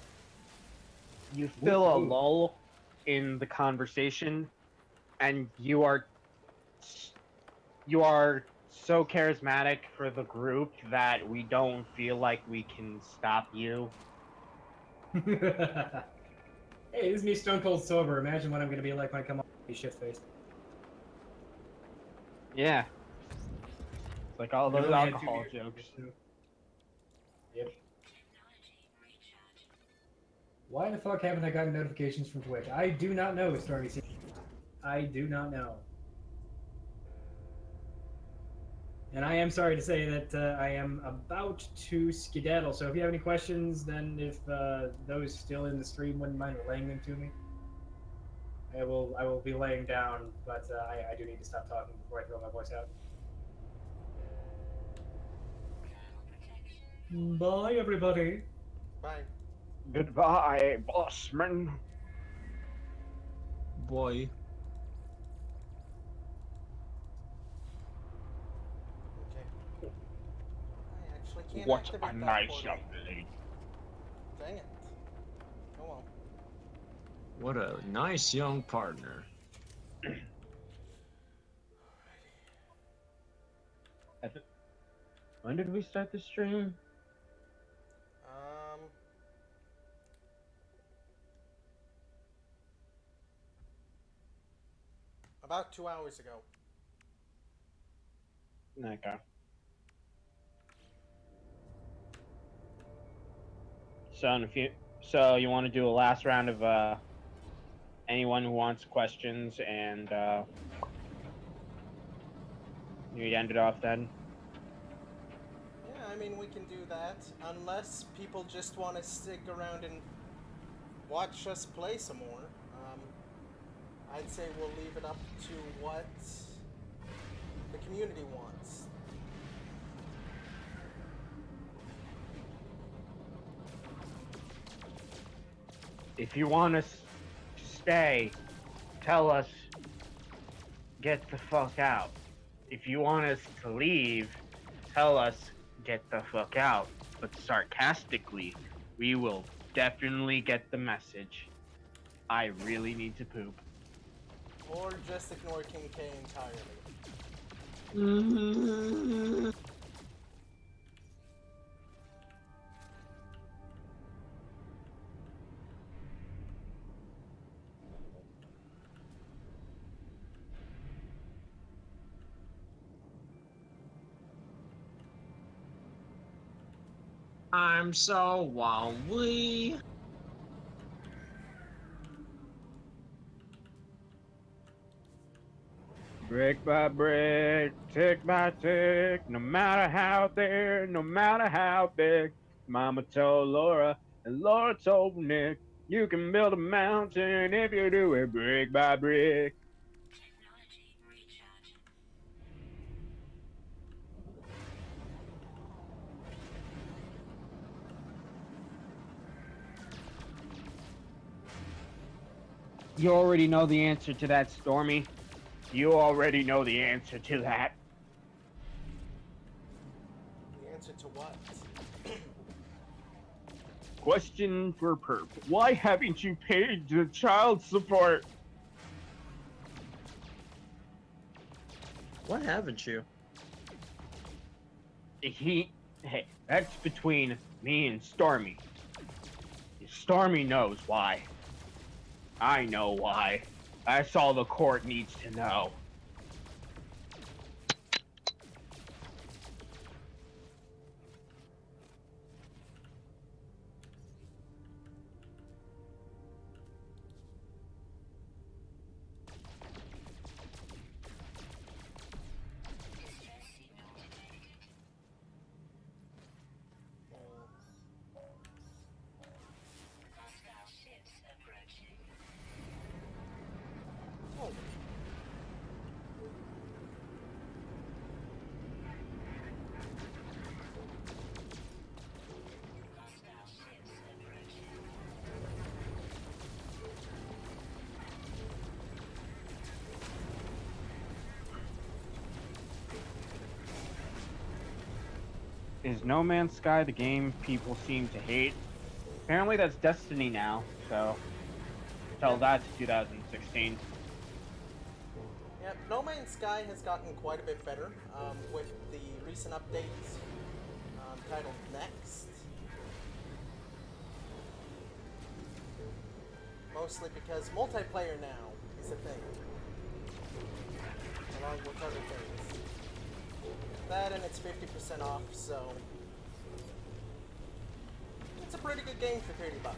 you feel a lull in the conversation, and you are so charismatic for the group that we don't feel like we can stop you. Hey, this is me stone cold sober. Imagine what I'm gonna be like when I come on be shit faced. Yeah. It's like all those alcohol jokes. Yep. Why the fuck haven't I gotten notifications from Twitch? I do not know, Stormy C. I do not know. And I am sorry to say that I am about to skedaddle. So if you have any questions, then if those still in the stream wouldn't mind relaying them to me, I will be laying down. But I do need to stop talking before I throw my voice out. Bye, everybody. Bye. Goodbye, bossman. Boy. Okay. I actually can't What activate a that nice portal. young lady. Dang it. Oh well. What a nice young partner. When did we start the stream? About 2 hours ago. Okay. So you want to do a last round of anyone who wants questions, and you end it off then? Yeah, I mean, we can do that. Unless people just want to stick around and watch us play some more. I'd say we'll leave it up to what the community wants. If you want us to stay, tell us, get the fuck out. If you want us to leave, tell us, get the fuck out. But sarcastically, we will definitely get the message. I really need to poop. Or just ignore King K entirely. I'm so wowie. Brick by brick, tick by tick, no matter how thin, no matter how big. Mama told Laura, and Laura told Nick, you can build a mountain if you do it brick by brick. You already know the answer to that, Stormy. You already know the answer to that. The answer to what? Question for Perp. Why haven't you paid the child support? What haven't you? Hey, that's between me and Stormy. Stormy knows why. I know why. That's all the court needs to know. is No Man's Sky the game people seem to hate? Apparently that's Destiny now, so tell that to 2016. Yeah, No Man's Sky has gotten quite a bit better with the recent updates titled Next. Mostly because multiplayer now is a thing, along with other things. That and it's 50% off, so it's a pretty good game for $30.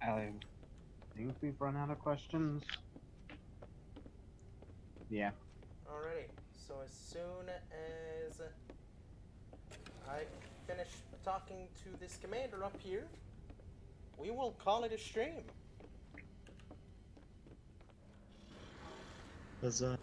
I think we've run out of questions. Yeah. Alrighty, so as soon as I finish talking to this commander up here, we will call it a stream. Huzzah.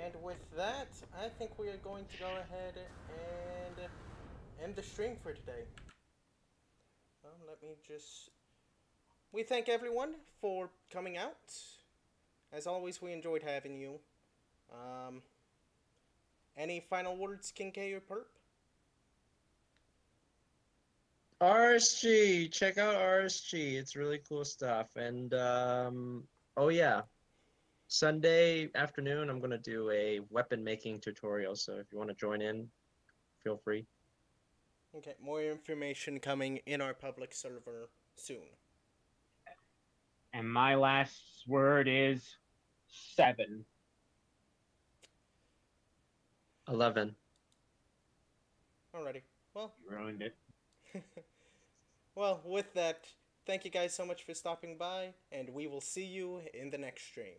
And with that, I think we are going to go ahead and end the stream for today. Let me just... We thank everyone for coming out. As always, we enjoyed having you. Any final words, King K or Perp? RSG, check out RSG. It's really cool stuff. And oh yeah, Sunday afternoon I'm gonna do a weapon making tutorial. So if you want to join in, feel free. Okay, more information coming in our public server soon. And my last word is 7. 11. Alrighty. Well, You ruined it. well, with that, thank you guys so much for stopping by, and we will see you in the next stream.